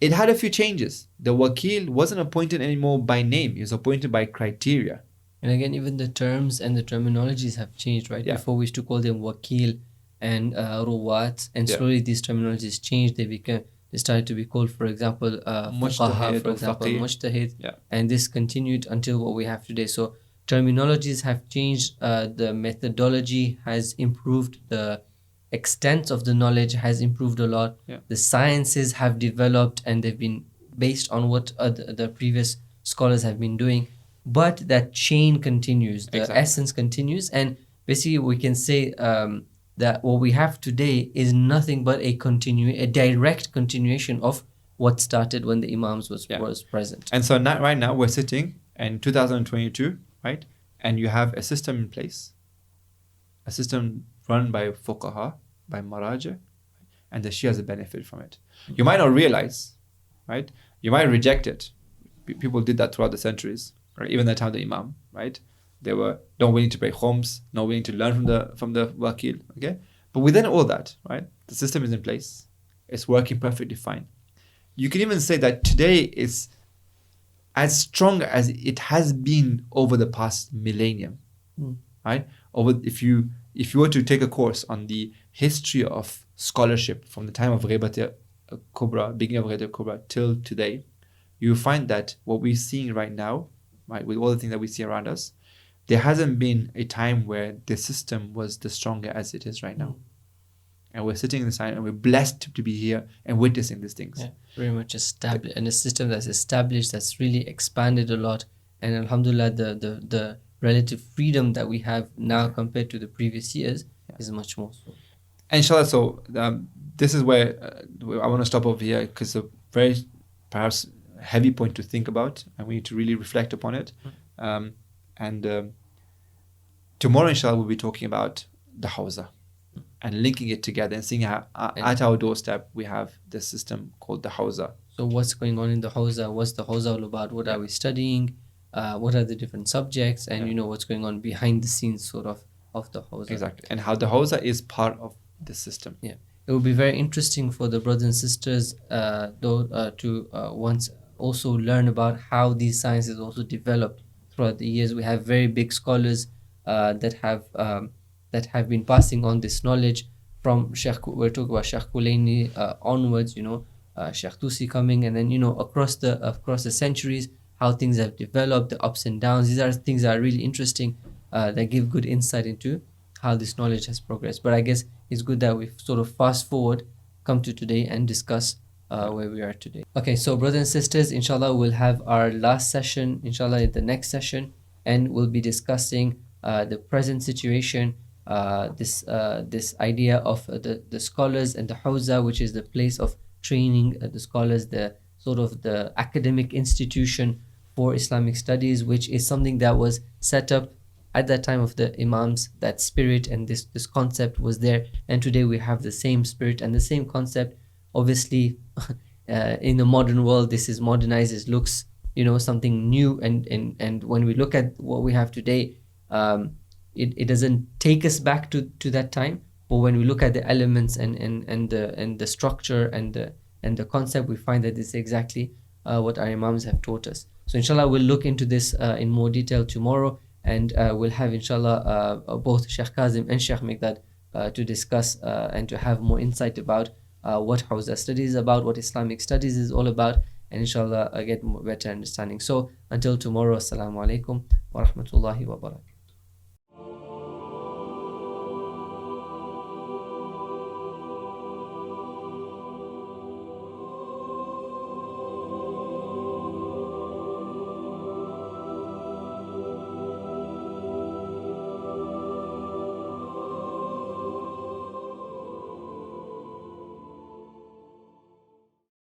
It had a few changes. The wakil wasn't appointed anymore by name. He was appointed by criteria. And again, even the terms and the terminologies have changed, right? Yeah. Before we used to call them wakil and ruwat, and slowly these terminologies changed. They started to be called, for example, fuqaha, for example, mujtahid, and this continued until what we have today. So terminologies have changed, the methodology has improved, the extent of the knowledge has improved a lot. The sciences have developed and they've been based on what the previous scholars have been doing. But that chain continues, the essence continues, and basically we can say that what we have today is nothing but a direct continuation of what started when the Imams was present. And so now, right now we're sitting in 2022, right? And you have a system in place, a system run by fuqaha, by maraja, and the Shias benefit from it. You might not realize, right? You might reject it. People did that throughout the centuries, right? Even the time of the Imam, right? They were not willing to pay khums, not willing to learn from the wakil, okay? But within all that, right? The system is in place. It's working perfectly fine. You can even say that today is as strong as it has been over the past millennium, right? If you were to take a course on the history of scholarship from the time of Ghaybah Kubra, beginning of Ghaybah Kubra till today, you find that what we're seeing right now, right, with all the things that we see around us, there hasn't been a time where the system was the stronger as it is right now. And we're sitting in this time and we're blessed to be here and witnessing these things. Yeah, very much established, and a system that's established, that's really expanded a lot. And alhamdulillah, the relative freedom that we have now compared to the previous years is much more so. And inshallah, so this is where I want to stop over here, because a very perhaps heavy point to think about, and we need to really reflect upon it. Tomorrow, inshallah, we'll be talking about the Hawza and linking it together and seeing how at our doorstep we have this system called the Hawza. So what's going on in the Hawza? What's the Hawza all about? What are we studying? What are the different subjects? And what's going on behind the scenes sort of the Hawza. Exactly. And how the Hawza is part of the system. Yeah. It will be very interesting for the brothers and sisters to once also learn about how these sciences also developed throughout the years. We have very big scholars that have been passing on this knowledge from Shaykh. We're talking about Shaykh Kulaini onwards. Shaykh Tusi coming, and then across the centuries, how things have developed, the ups and downs. These are things that are really interesting. That give good insight into how this knowledge has progressed. But I guess it's good that we sort of fast forward, come to today and discuss where we are today. Okay, so brothers and sisters, inshallah, we'll have our last session, inshallah, in the next session, and we'll be discussing the present situation, this idea of the scholars and the Hawza, which is the place of training the scholars, the sort of the academic institution for Islamic studies, which is something that was set up at that time of the Imams. That spirit and this concept was there, and today we have the same spirit and the same concept. Obviously, in the modern world, this is modernized. It looks, something new, and when we look at what we have today, it doesn't take us back to that time. But when we look at the elements and the structure and the concept, we find that this is exactly what our Imams have taught us. So inshallah, we'll look into this in more detail tomorrow. And we'll have, inshallah, both Shaykh Kazim and Shaykh Miqdad to discuss and to have more insight about what Hawza studies is about, what Islamic studies is all about, and inshallah get more better understanding. So until tomorrow, assalamu alaikum wa rahmatullahi wa barakatuh.